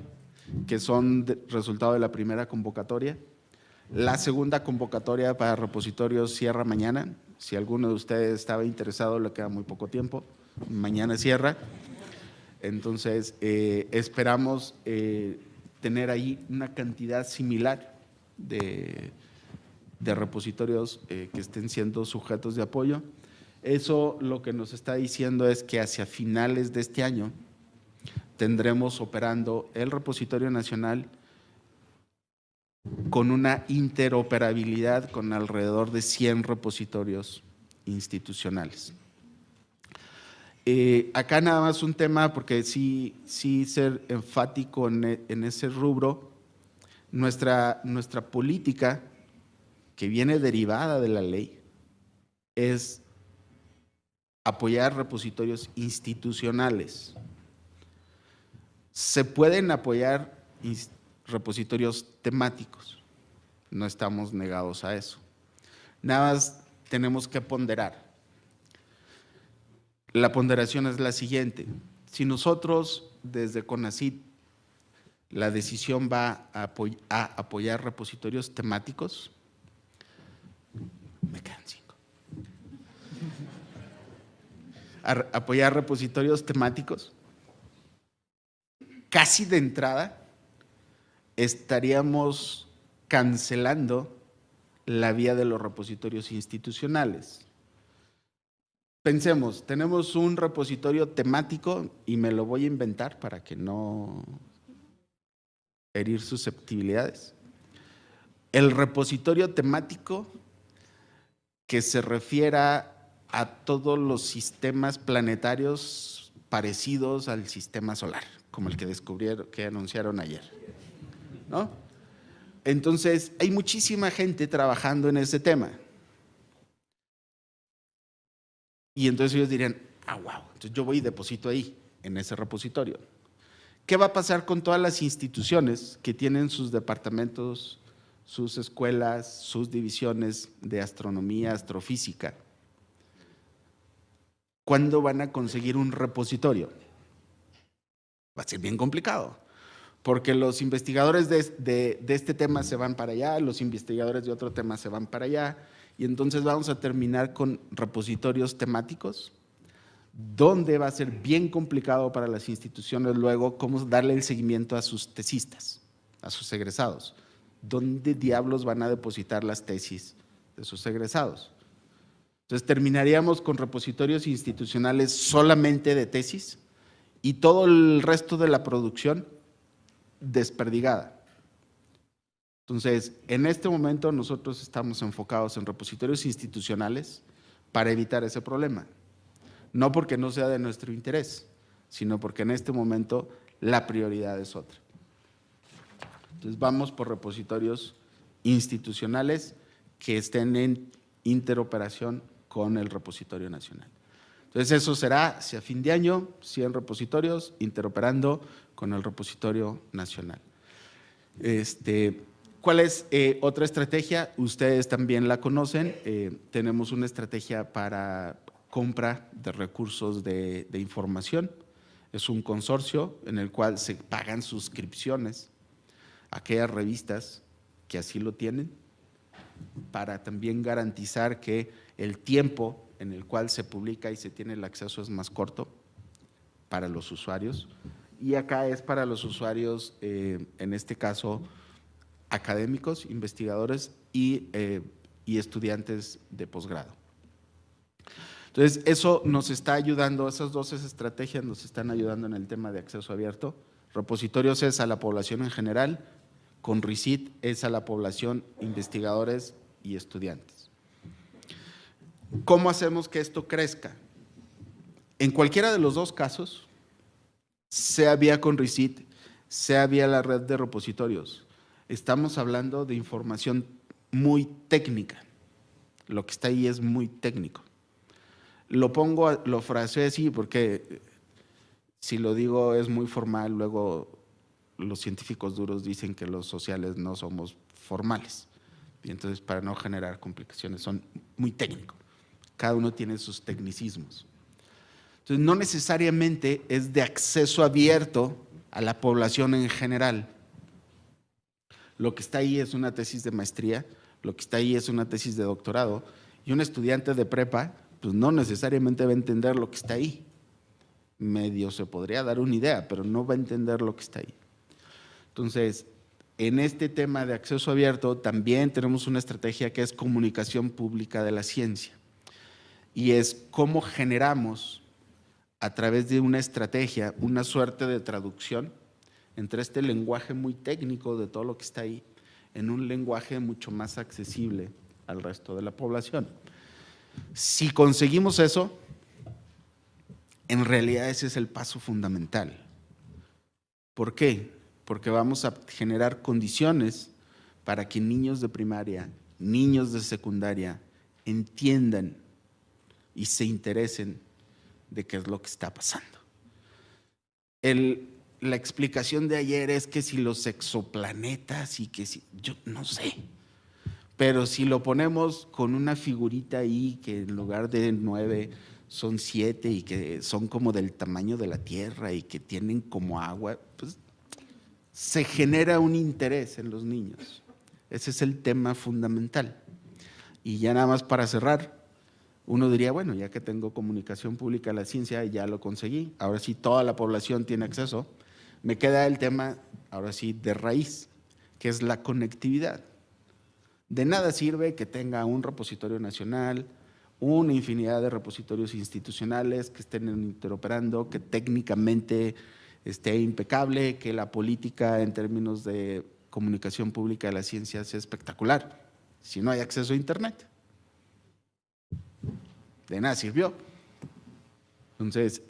que son resultado de la primera convocatoria. La segunda convocatoria para repositorios cierra mañana. Si alguno de ustedes estaba interesado, le queda muy poco tiempo. Mañana cierra. Entonces, esperamos tener ahí una cantidad similar de repositorios que estén siendo sujetos de apoyo. Eso lo que nos está diciendo es que hacia finales de este año tendremos operando el repositorio nacional con una interoperabilidad con alrededor de 100 repositorios institucionales. Acá nada más un tema, porque sí ser enfático en ese rubro, nuestra política que viene derivada de la ley es apoyar repositorios institucionales. Se pueden apoyar repositorios temáticos, no estamos negados a eso. Nada más tenemos que ponderar. La ponderación es la siguiente: si nosotros desde CONACYT la decisión va a apoyar repositorios temáticos, me quedan 5. Apoyar repositorios temáticos, casi de entrada estaríamos cancelando la vía de los repositorios institucionales. Pensemos, tenemos un repositorio temático y me lo voy a inventar para que no herir susceptibilidades. El repositorio temático que se refiera a todos los sistemas planetarios parecidos al sistema solar, como el que descubrieron, que anunciaron ayer, ¿no? Entonces, hay muchísima gente trabajando en ese tema. Y entonces ellos dirían, wow, entonces yo voy y deposito ahí, en ese repositorio. ¿Qué va a pasar con todas las instituciones que tienen sus departamentos, sus escuelas, sus divisiones de astronomía, astrofísica? ¿Cuándo van a conseguir un repositorio? Va a ser bien complicado, porque los investigadores de este tema se van para allá, los investigadores de otro tema se van para allá, y entonces vamos a terminar con repositorios temáticos, donde va a ser bien complicado para las instituciones luego cómo darle el seguimiento a sus tesistas, a sus egresados. ¿Dónde diablos van a depositar las tesis de sus egresados? Entonces terminaríamos con repositorios institucionales solamente de tesis y todo el resto de la producción desperdigada. Entonces, en este momento nosotros estamos enfocados en repositorios institucionales para evitar ese problema. No porque no sea de nuestro interés, sino porque en este momento la prioridad es otra. Entonces, vamos por repositorios institucionales que estén en interoperación con el repositorio nacional. Entonces, eso será hacia fin de año, 100 repositorios interoperando con el repositorio nacional. ¿Cuál es otra estrategia? Ustedes también la conocen. Tenemos una estrategia para compra de recursos de información. Es un consorcio en el cual se pagan suscripciones a aquellas revistas que así lo tienen, para también garantizar que el tiempo en el cual se publica y se tiene el acceso es más corto para los usuarios. Y acá es para los usuarios, en este caso, académicos, investigadores y estudiantes de posgrado. Entonces, eso nos está ayudando, esas dos estrategias nos están ayudando en el tema de acceso abierto. Repositorios es a la población en general, con RICIT es a la población, investigadores y estudiantes. ¿Cómo hacemos que esto crezca? En cualquiera de los dos casos, sea vía con RICIT, sea vía la red de repositorios, estamos hablando de información muy técnica. Lo que está ahí es muy técnico. Lo fraseo así porque si lo digo es muy formal, luego los científicos duros dicen que los sociales no somos formales. Y entonces, para no generar complicaciones, son muy técnicos. Cada uno tiene sus tecnicismos. Entonces, no necesariamente es de acceso abierto a la población en general. Lo que está ahí es una tesis de maestría, lo que está ahí es una tesis de doctorado, y un estudiante de prepa pues no necesariamente va a entender lo que está ahí. Medio se podría dar una idea, pero no va a entender lo que está ahí. Entonces, en este tema de acceso abierto también tenemos una estrategia que es comunicación pública de la ciencia. Y es cómo generamos a través de una estrategia una suerte de traducción entre este lenguaje muy técnico de todo lo que está ahí en un lenguaje mucho más accesible al resto de la población. Si conseguimos eso, en realidad ese es el paso fundamental. ¿Por qué? Porque vamos a generar condiciones para que niños de primaria, niños de secundaria entiendan y se interesen de qué es lo que está pasando. La explicación de ayer es que si los exoplanetas y que si, yo no sé, pero si lo ponemos con una figurita ahí que en lugar de 9 son 7 y que son como del tamaño de la Tierra y que tienen como agua, pues se genera un interés en los niños. Ese es el tema fundamental. Y ya nada más para cerrar, uno diría, bueno, ya que tengo comunicación pública de la ciencia, ya lo conseguí, ahora sí toda la población tiene acceso, me queda el tema, ahora sí, de raíz, que es la conectividad. De nada sirve que tenga un repositorio nacional, una infinidad de repositorios institucionales que estén interoperando, que técnicamente esté impecable, que la política en términos de comunicación pública de la ciencia sea espectacular, si no hay acceso a Internet. De nada sirvió. Entonces,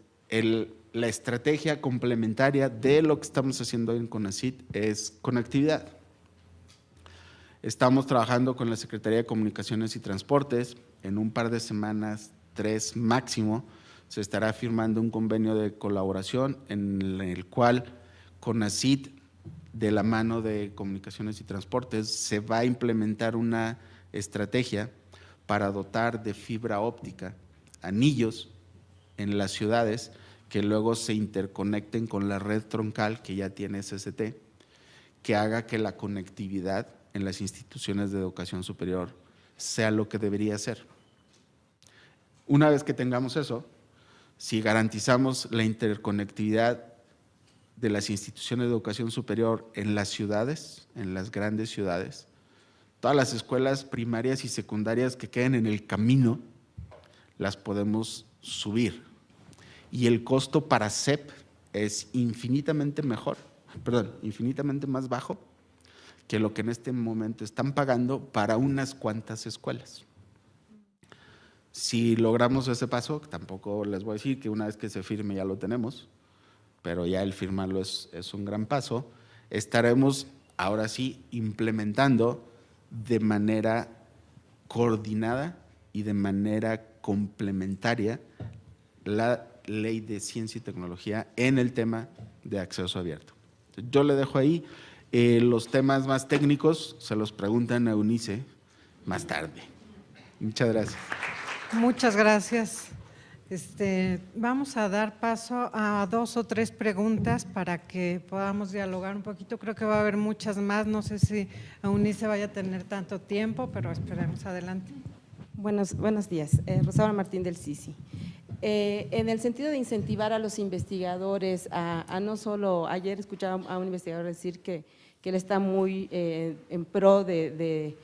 la estrategia complementaria de lo que estamos haciendo en CONACYT es conectividad. Estamos trabajando con la Secretaría de Comunicaciones y Transportes. En un par de semanas, 3 máximo, se estará firmando un convenio de colaboración en el cual CONACYT, de la mano de Comunicaciones y Transportes, se va a implementar una estrategia para dotar de fibra óptica anillos en las ciudades que luego se interconecten con la red troncal que ya tiene SST, que haga que la conectividad en las instituciones de educación superior sea lo que debería ser. Una vez que tengamos eso, si garantizamos la interconectividad de las instituciones de educación superior en las ciudades, en las grandes ciudades, todas las escuelas primarias y secundarias que queden en el camino, las podemos subir. Y el costo para CEP es infinitamente más bajo que lo que en este momento están pagando para unas cuantas escuelas. Si logramos ese paso, tampoco les voy a decir que una vez que se firme ya lo tenemos, pero ya el firmarlo es un gran paso, estaremos ahora sí implementando de manera coordinada y de manera complementaria la Ley de Ciencia y Tecnología en el tema de acceso abierto. Yo le dejo ahí. Los temas más técnicos se los preguntan a Eunice más tarde. Muchas gracias. Muchas gracias. Vamos a dar paso a 2 o 3 preguntas para que podamos dialogar un poquito. Creo que va a haber muchas más. No sé si Eunice vaya a tener tanto tiempo, pero esperemos. Adelante. Buenos días. Rosaura Martín del CICI. En el sentido de incentivar a los investigadores a no solo, ayer escuchaba a un investigador decir que él está muy en pro de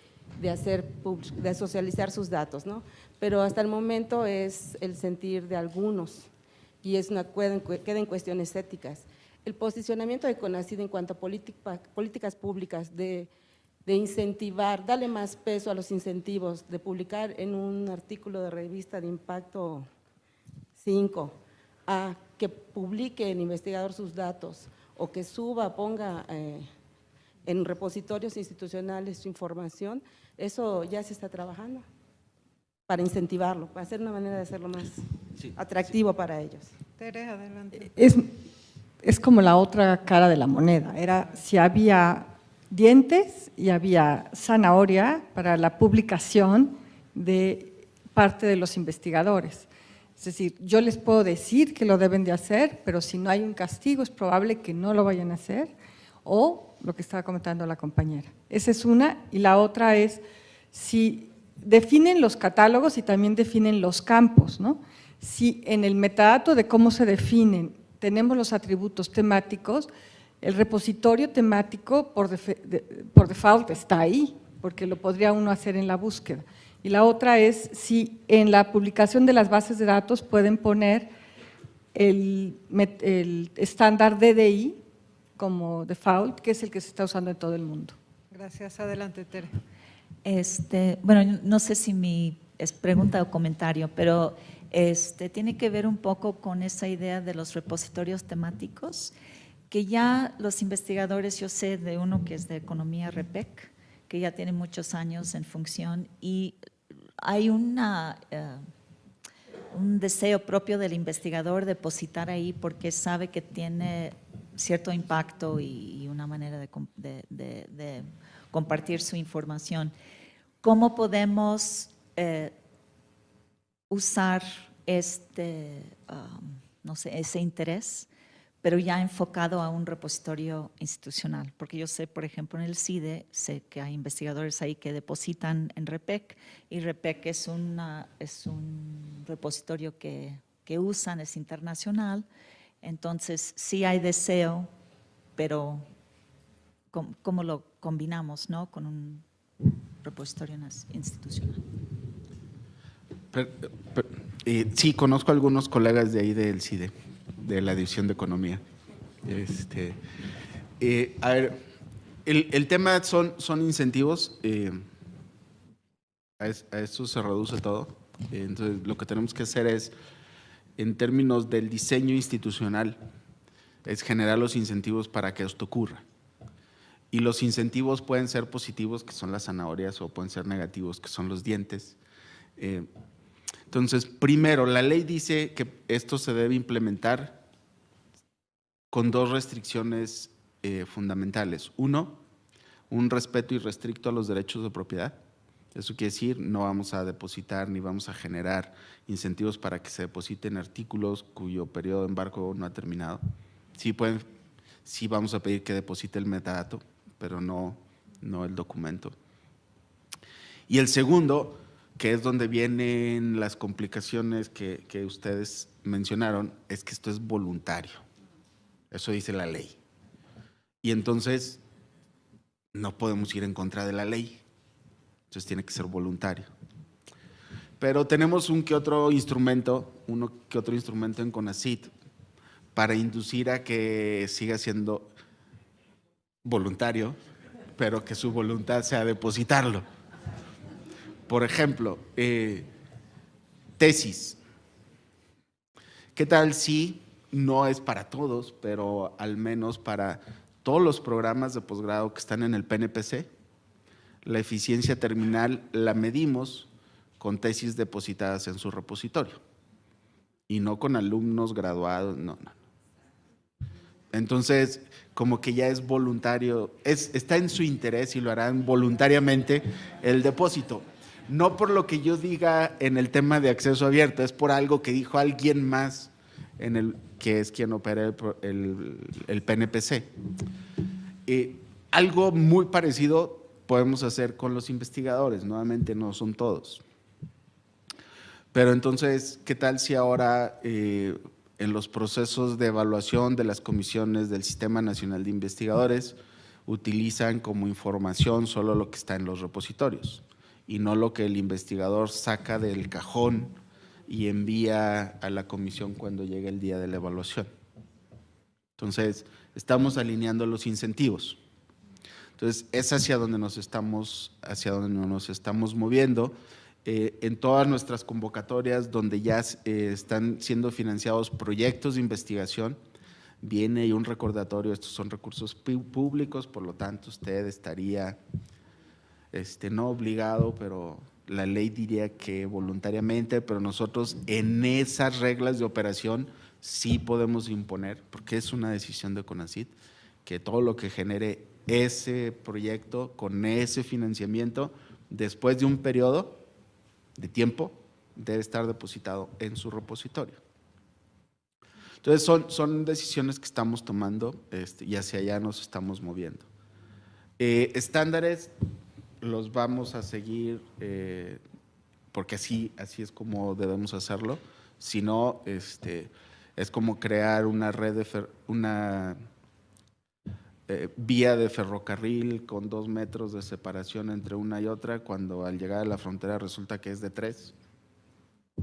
socializar sus datos, ¿no? Pero hasta el momento es el sentir de algunos y queda en cuestiones éticas. El posicionamiento de CONACYT en cuanto a políticas públicas de incentivar, darle más peso a los incentivos, de publicar en un artículo de revista de impacto 5, a que publique el investigador sus datos o que ponga en repositorios institucionales su información, eso ya se está trabajando para incentivarlo, para hacer una manera de hacerlo más atractivo para ellos. Tere, adelante. Es como la otra cara de la moneda, era si había dientes y había zanahoria para la publicación de parte de los investigadores. Es decir, yo les puedo decir que lo deben de hacer, pero si no hay un castigo es probable que no lo vayan a hacer, o lo que estaba comentando la compañera. Esa es una, y la otra es si definen los catálogos y también definen los campos, ¿no? Si en el metadato de cómo se definen tenemos los atributos temáticos, el repositorio temático por default está ahí, porque lo podría uno hacer en la búsqueda. Y la otra es si en la publicación de las bases de datos pueden poner el estándar DDI como default, que es el que se está usando en todo el mundo. Gracias. Adelante, Tere. Bueno, no sé si es pregunta o comentario, pero tiene que ver un poco con esa idea de los repositorios temáticos, que ya los investigadores, yo sé de uno que es de economía REPEC, que ya tiene muchos años en función, y hay un deseo propio del investigador de depositar ahí porque sabe que tiene cierto impacto y una manera de compartir su información. ¿Cómo podemos usar no sé, ese interés, pero ya enfocado a un repositorio institucional? Porque yo sé, por ejemplo, en el CIDE, sé que hay investigadores ahí que depositan en REPEC, y REPEC es un repositorio que usan, es internacional. Entonces, sí hay deseo, pero ¿cómo lo combinamos, ¿no?, con un repositorio institucional? Sí, conozco a algunos colegas de ahí del CIDE, de la División de Economía. A ver, el tema son incentivos, a eso se reduce todo. Entonces, lo que tenemos que hacer es, en términos del diseño institucional, es generar los incentivos para que esto ocurra. Y los incentivos pueden ser positivos, que son las zanahorias, o pueden ser negativos, que son los dientes. Entonces, primero, la ley dice que esto se debe implementar con 2 restricciones fundamentales. Uno, un respeto irrestricto a los derechos de propiedad. Eso quiere decir, no vamos a depositar ni vamos a generar incentivos para que se depositen artículos cuyo periodo de embargo no ha terminado. Sí vamos a pedir que deposite el metadato, pero no el documento. Y el segundo, que es donde vienen las complicaciones que ustedes mencionaron, es que esto es voluntario. Eso dice la ley. Y entonces no podemos ir en contra de la ley. Entonces tiene que ser voluntario. Pero tenemos uno que otro instrumento en CONACYT para inducir a que siga siendo voluntario, pero que su voluntad sea depositarlo. Por ejemplo, tesis. ¿Qué tal si no es para todos, pero al menos para todos los programas de posgrado que están en el PNPC, La eficiencia terminal la medimos con tesis depositadas en su repositorio y no con alumnos graduados, no. Entonces, como que ya es voluntario, está en su interés y lo harán voluntariamente el depósito. No por lo que yo diga en el tema de acceso abierto, es por algo que dijo alguien más que es quien opera el PNPC. Algo muy parecido podemos hacer con los investigadores, nuevamente no son todos. Pero entonces, ¿qué tal si ahora en los procesos de evaluación de las comisiones del Sistema Nacional de Investigadores utilizan como información solo lo que está en los repositorios y no lo que el investigador saca del cajón y envía a la comisión cuando llegue el día de la evaluación? Entonces, estamos alineando los incentivos. Entonces, es hacia donde nos estamos moviendo. En todas nuestras convocatorias donde ya están siendo financiados proyectos de investigación, viene ahí un recordatorio, estos son recursos públicos, por lo tanto usted estaría no obligado, pero la ley diría que voluntariamente, pero nosotros en esas reglas de operación sí podemos imponer, porque es una decisión de CONACYT, que todo lo que genere ese proyecto con ese financiamiento, después de un periodo de tiempo, debe estar depositado en su repositorio. Entonces, son decisiones que estamos tomando y hacia allá nos estamos moviendo. Estándares los vamos a seguir porque así es como debemos hacerlo. Si no, es como crear una red una vía de ferrocarril con 2 metros de separación entre una y otra, cuando al llegar a la frontera resulta que es de 3,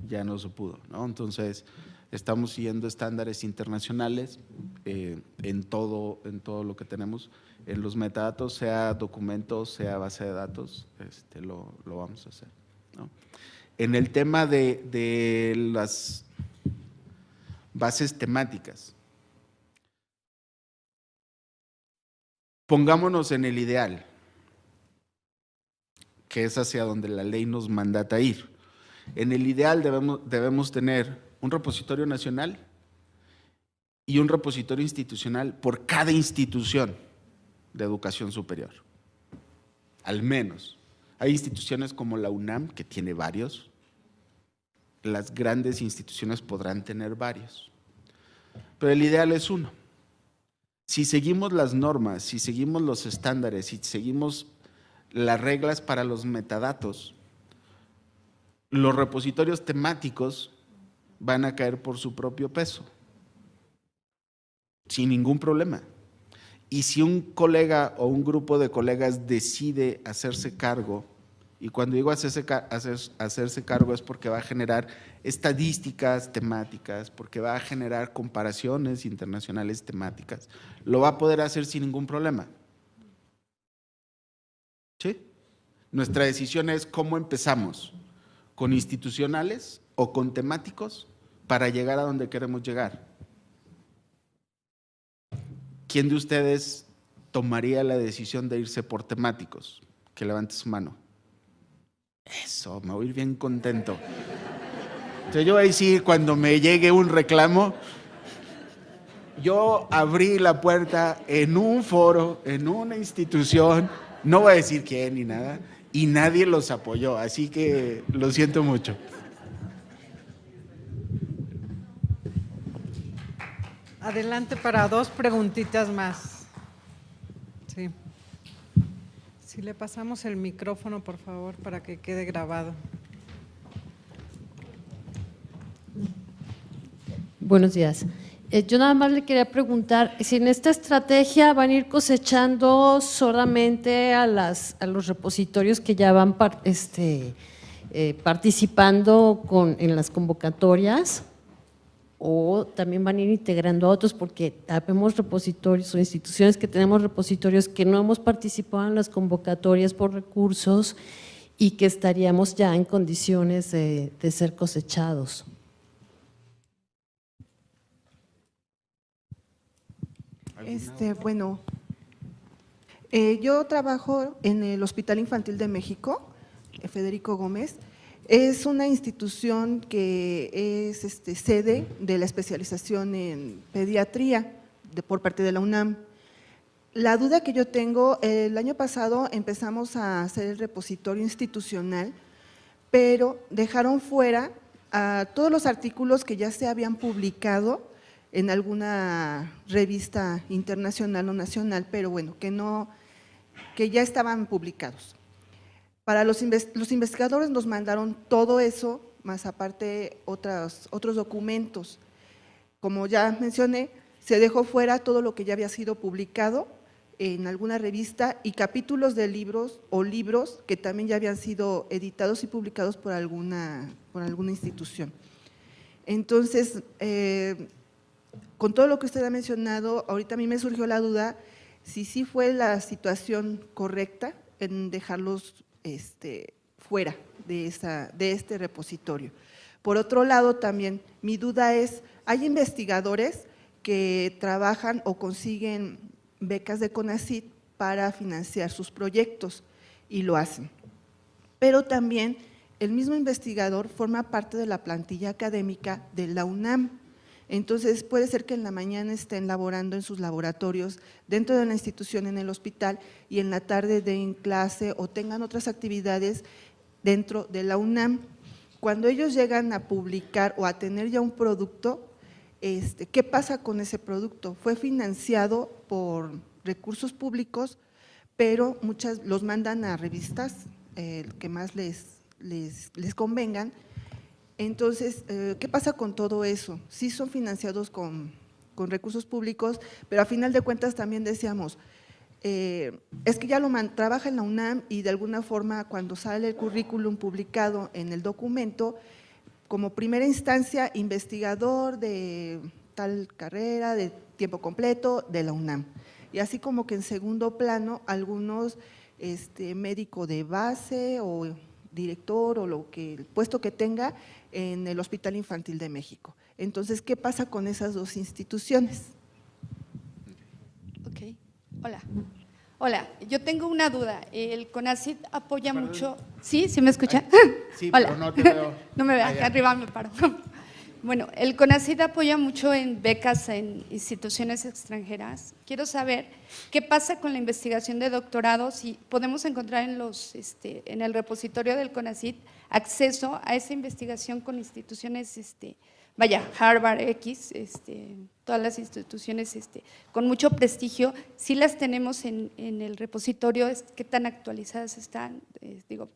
ya no se pudo, ¿no? Entonces, estamos siguiendo estándares internacionales en todo lo que tenemos. En los metadatos, sea documentos, sea base de datos, lo vamos a hacer, ¿no? En el tema de las bases temáticas, pongámonos en el ideal, que es hacia donde la ley nos mandata ir. En el ideal debemos tener un repositorio nacional y un repositorio institucional por cada institución de educación superior, al menos. Hay instituciones como la UNAM, que tiene varios, las grandes instituciones podrán tener varios, pero el ideal es uno. Si seguimos las normas, si seguimos los estándares, si seguimos las reglas para los metadatos, los repositorios temáticos van a caer por su propio peso, sin ningún problema. Y si un colega o un grupo de colegas decide hacerse cargo, y cuando digo hacerse cargo es porque va a generar estadísticas temáticas, porque va a generar comparaciones internacionales temáticas, lo va a poder hacer sin ningún problema. ¿Sí? Nuestra decisión es cómo empezamos, con institucionales o con temáticos, para llegar a donde queremos llegar. ¿Quién de ustedes tomaría la decisión de irse por temáticos? Que levante su mano. Eso, me voy a ir bien contento. Entonces yo voy a decir, cuando me llegue un reclamo, yo abrí la puerta en un foro, en una institución, no voy a decir quién ni nada, y nadie los apoyó, así que lo siento mucho. Adelante para 2 preguntitas más. Sí. Si le pasamos el micrófono, por favor, para que quede grabado. Buenos días. Yo nada más le quería preguntar si en esta estrategia van a ir cosechando solamente a los repositorios que ya van participando en las convocatorias, o también van a ir integrando a otros, porque habemos repositorios o instituciones que tenemos repositorios que no hemos participado en las convocatorias por recursos y que estaríamos ya en condiciones de ser cosechados. Bueno, Yo trabajo en el Hospital Infantil de México, Federico Gómez. Es una institución que es sede de la especialización en pediatría por parte de la UNAM. La duda que yo tengo, el año pasado empezamos a hacer el repositorio institucional, pero dejaron fuera a todos los artículos que ya se habían publicado en alguna revista internacional o nacional, pero bueno, que ya estaban publicados. Para los investigadores nos mandaron todo eso, más aparte otros documentos. Como ya mencioné, se dejó fuera todo lo que ya había sido publicado en alguna revista y capítulos de libros o libros que también ya habían sido editados y publicados por alguna institución. Entonces, con todo lo que usted ha mencionado, ahorita a mí me surgió la duda si sí fue la situación correcta en dejarlos fuera de este repositorio. Por otro lado, también mi duda es, hay investigadores que trabajan o consiguen becas de CONACYT para financiar sus proyectos y lo hacen, pero también el mismo investigador forma parte de la plantilla académica de la UNAM. Entonces, puede ser que en la mañana estén laborando en sus laboratorios dentro de la institución en el hospital y en la tarde den clase o tengan otras actividades dentro de la UNAM. Cuando ellos llegan a publicar o a tener ya un producto, ¿qué pasa con ese producto? Fue financiado por recursos públicos, pero los mandan a revistas que más les convengan. Entonces, ¿qué pasa con todo eso? Sí son financiados con recursos públicos, pero a final de cuentas también decíamos, es que ya trabaja en la UNAM y de alguna forma cuando sale el currículum publicado en el documento, como primera instancia, investigador de tal carrera, de tiempo completo, de la UNAM. Y así como que en segundo plano, algunos médico de base o director o el puesto que tenga en el Hospital Infantil de México. Entonces, ¿qué pasa con esas dos instituciones? Ok, hola, yo tengo una duda. El CONACYT apoya mucho… ¿Sí? ¿Sí me escucha? Sí, hola. pero no te veo. No me veo, acá arriba me paro. Bueno, el CONACYT apoya mucho en becas en instituciones extranjeras. Quiero saber qué pasa con la investigación de doctorado, si podemos encontrar en el repositorio del CONACYT acceso a esa investigación con instituciones, Harvard, todas las instituciones con mucho prestigio, sí las tenemos en el repositorio, qué tan actualizadas están,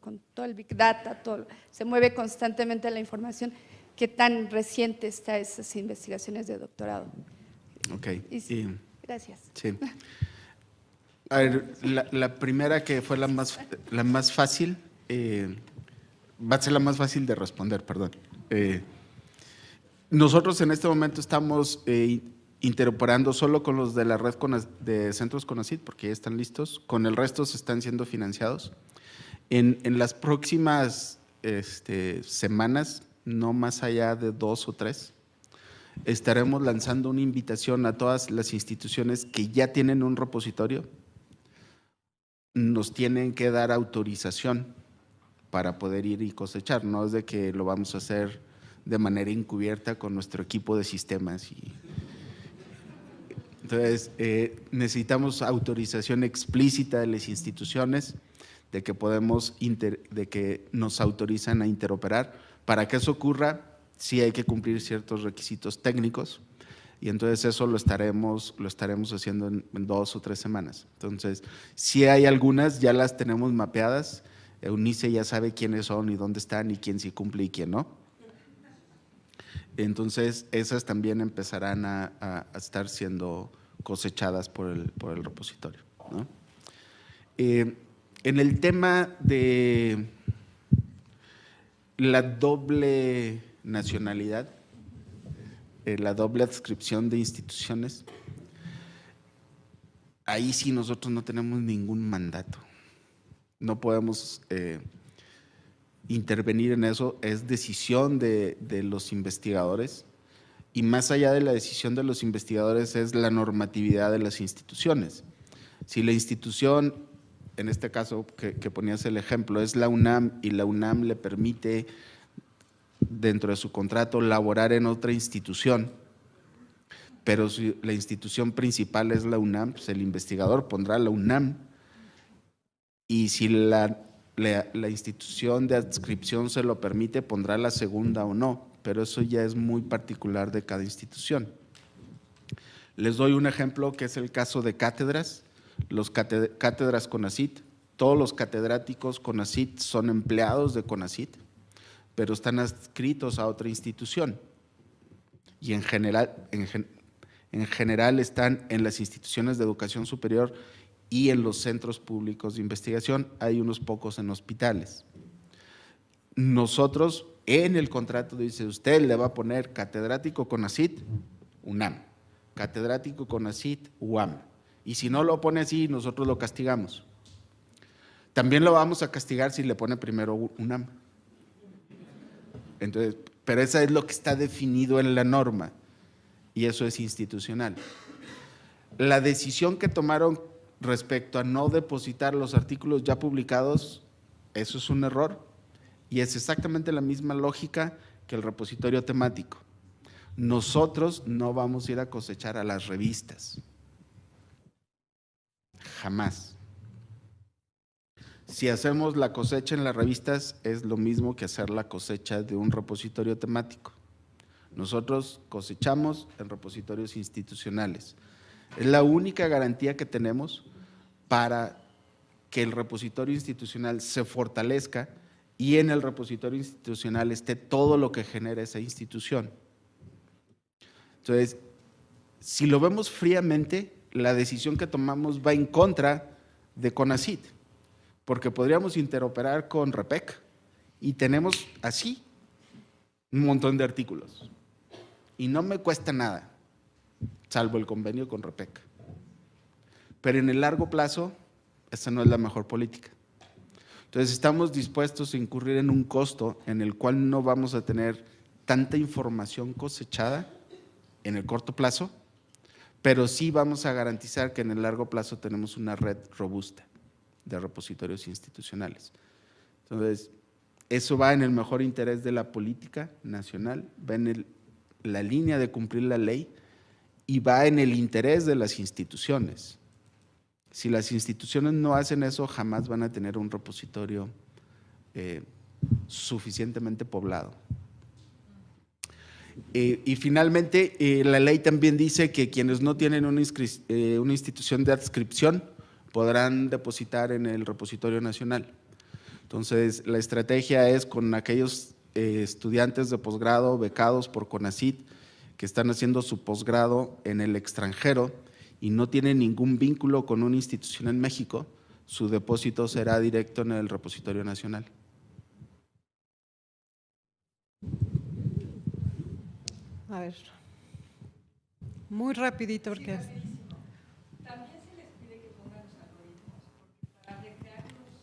con todo el Big Data, se mueve constantemente la información. ¿Qué tan reciente están esas investigaciones de doctorado? Ok. Gracias. Sí. A ver, la primera que fue la más fácil, va a ser la más fácil de responder, perdón. Nosotros en este momento estamos interoperando solo con los de la red de centros CONACYT, porque ya están listos, con el resto se están siendo financiados. En las próximas semanas, no más allá de 2 o 3, estaremos lanzando una invitación a todas las instituciones que ya tienen un repositorio. Nos tienen que dar autorización para poder ir y cosechar, no es de que lo vamos a hacer de manera encubierta con nuestro equipo de sistemas. Entonces, necesitamos autorización explícita de las instituciones de que nos autorizan a interoperar. Para que eso ocurra, sí hay que cumplir ciertos requisitos técnicos y entonces eso lo estaremos haciendo en 2 o 3 semanas. Entonces, sí hay algunas, ya las tenemos mapeadas, Eunice ya sabe quiénes son y dónde están y quién sí cumple y quién no. Entonces, esas también empezarán a estar siendo cosechadas por el repositorio, ¿no? En el tema de la doble nacionalidad, la doble adscripción de instituciones, ahí sí nosotros no tenemos ningún mandato. No podemos intervenir en eso, es decisión de los investigadores y más allá de la decisión de los investigadores es la normatividad de las instituciones. Si la institución, en este caso que ponías el ejemplo, es la UNAM y la UNAM le permite dentro de su contrato laborar en otra institución, pero si la institución principal es la UNAM, pues el investigador pondrá la UNAM, y si la institución de adscripción se lo permite, pondrá la segunda o no, pero eso ya es muy particular de cada institución. Les doy un ejemplo que es el caso de cátedras. Los cátedras CONACYT, todos los catedráticos CONACYT son empleados de CONACYT, pero están adscritos a otra institución y en general están en las instituciones de educación superior y en los centros públicos de investigación, hay unos pocos en hospitales. Nosotros en el contrato dice, usted le va a poner catedrático CONACYT, UNAM, catedrático CONACYT, UAM. Y si no lo pone así, nosotros lo castigamos. También lo vamos a castigar si le pone primero UNAM. Entonces, pero eso es lo que está definido en la norma y eso es institucional. La decisión que tomaron respecto a no depositar los artículos ya publicados, eso es un error y es exactamente la misma lógica que el repositorio temático. Nosotros no vamos a ir a cosechar a las revistas. Jamás. Si hacemos la cosecha en las revistas es lo mismo que hacer la cosecha de un repositorio temático. Nosotros cosechamos en repositorios institucionales. Es la única garantía que tenemos para que el repositorio institucional se fortalezca y en el repositorio institucional esté todo lo que genera esa institución. Entonces, si lo vemos fríamente, la decisión que tomamos va en contra de CONACYT, porque podríamos interoperar con REPEC y tenemos así un montón de artículos y no me cuesta nada, salvo el convenio con REPEC. Pero en el largo plazo, esa no es la mejor política. Entonces estamos dispuestos a incurrir en un costo en el cual no vamos a tener tanta información cosechada en el corto plazo, pero sí vamos a garantizar que en el largo plazo tenemos una red robusta de repositorios institucionales. Entonces, eso va en el mejor interés de la política nacional, va en la línea de cumplir la ley y va en el interés de las instituciones. Si las instituciones no hacen eso, jamás van a tener un repositorio suficientemente poblado. Y finalmente, la ley también dice que quienes no tienen una institución de adscripción podrán depositar en el repositorio nacional. Entonces, la estrategia es con aquellos estudiantes de posgrado becados por CONACYT que están haciendo su posgrado en el extranjero y no tienen ningún vínculo con una institución en México, su depósito será directo en el repositorio nacional. A ver, muy rapidito porque… También se les pide que pongan los algoritmos, porque para recrear los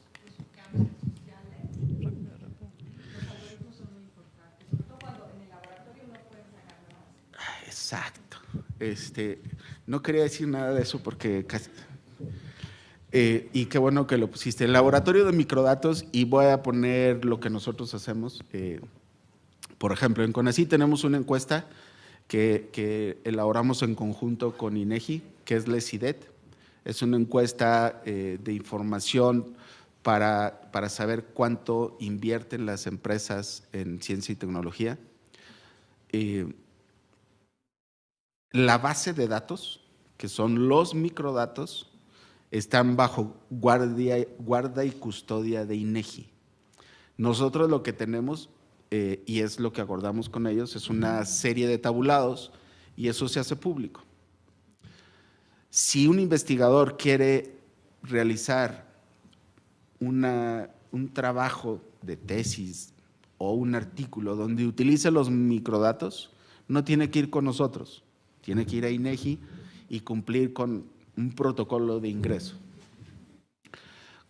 cambios sociales, los algoritmos son muy importantes, sobre todo cuando en el laboratorio no pueden sacar nada. Exacto. No quería decir nada de eso porque casi… y qué bueno que lo pusiste. El laboratorio de microdatos, y voy a poner lo que nosotros hacemos. Por ejemplo, en CONACYT tenemos una encuesta que elaboramos en conjunto con INEGI, que es la ESIDET. Es una encuesta de información para saber cuánto invierten las empresas en ciencia y tecnología. La base de datos, que son los microdatos, están bajo guarda y custodia de INEGI. Nosotros lo que tenemos, y es lo que acordamos con ellos, es una serie de tabulados y eso se hace público. Si un investigador quiere realizar un trabajo de tesis o un artículo donde utilice los microdatos, no tiene que ir con nosotros, tiene que ir a INEGI y cumplir con un protocolo de ingreso.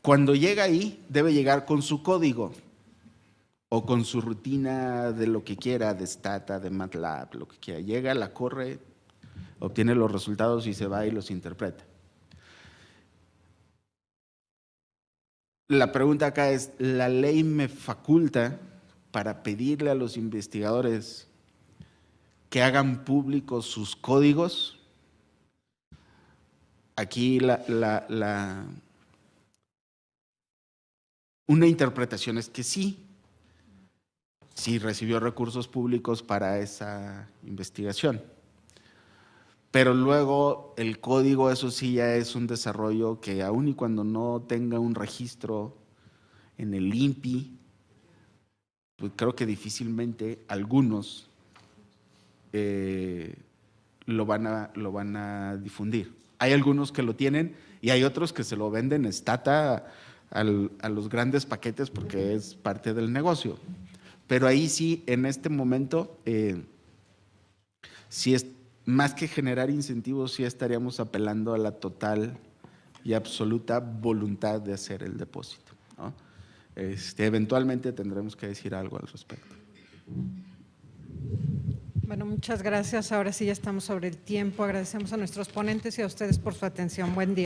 Cuando llega ahí, debe llegar con su código o con su rutina de lo que quiera, de Stata, de MATLAB, lo que quiera. Llega, la corre, obtiene los resultados y se va y los interpreta. La pregunta acá es, ¿la ley me faculta para pedirle a los investigadores que hagan públicos sus códigos? Aquí una interpretación es que sí recibió recursos públicos para esa investigación. Pero luego el código, eso sí, ya es un desarrollo que aun y cuando no tenga un registro en el INPI, pues creo que difícilmente algunos lo van a difundir. Hay algunos que lo tienen y hay otros que se lo venden estata a los grandes paquetes porque es parte del negocio. Pero ahí sí, en este momento, sí es más que generar incentivos, sí estaríamos apelando a la total y absoluta voluntad de hacer el depósito, ¿no? Eventualmente tendremos que decir algo al respecto. Bueno, muchas gracias. Ahora sí ya estamos sobre el tiempo. Agradecemos a nuestros ponentes y a ustedes por su atención. Buen día.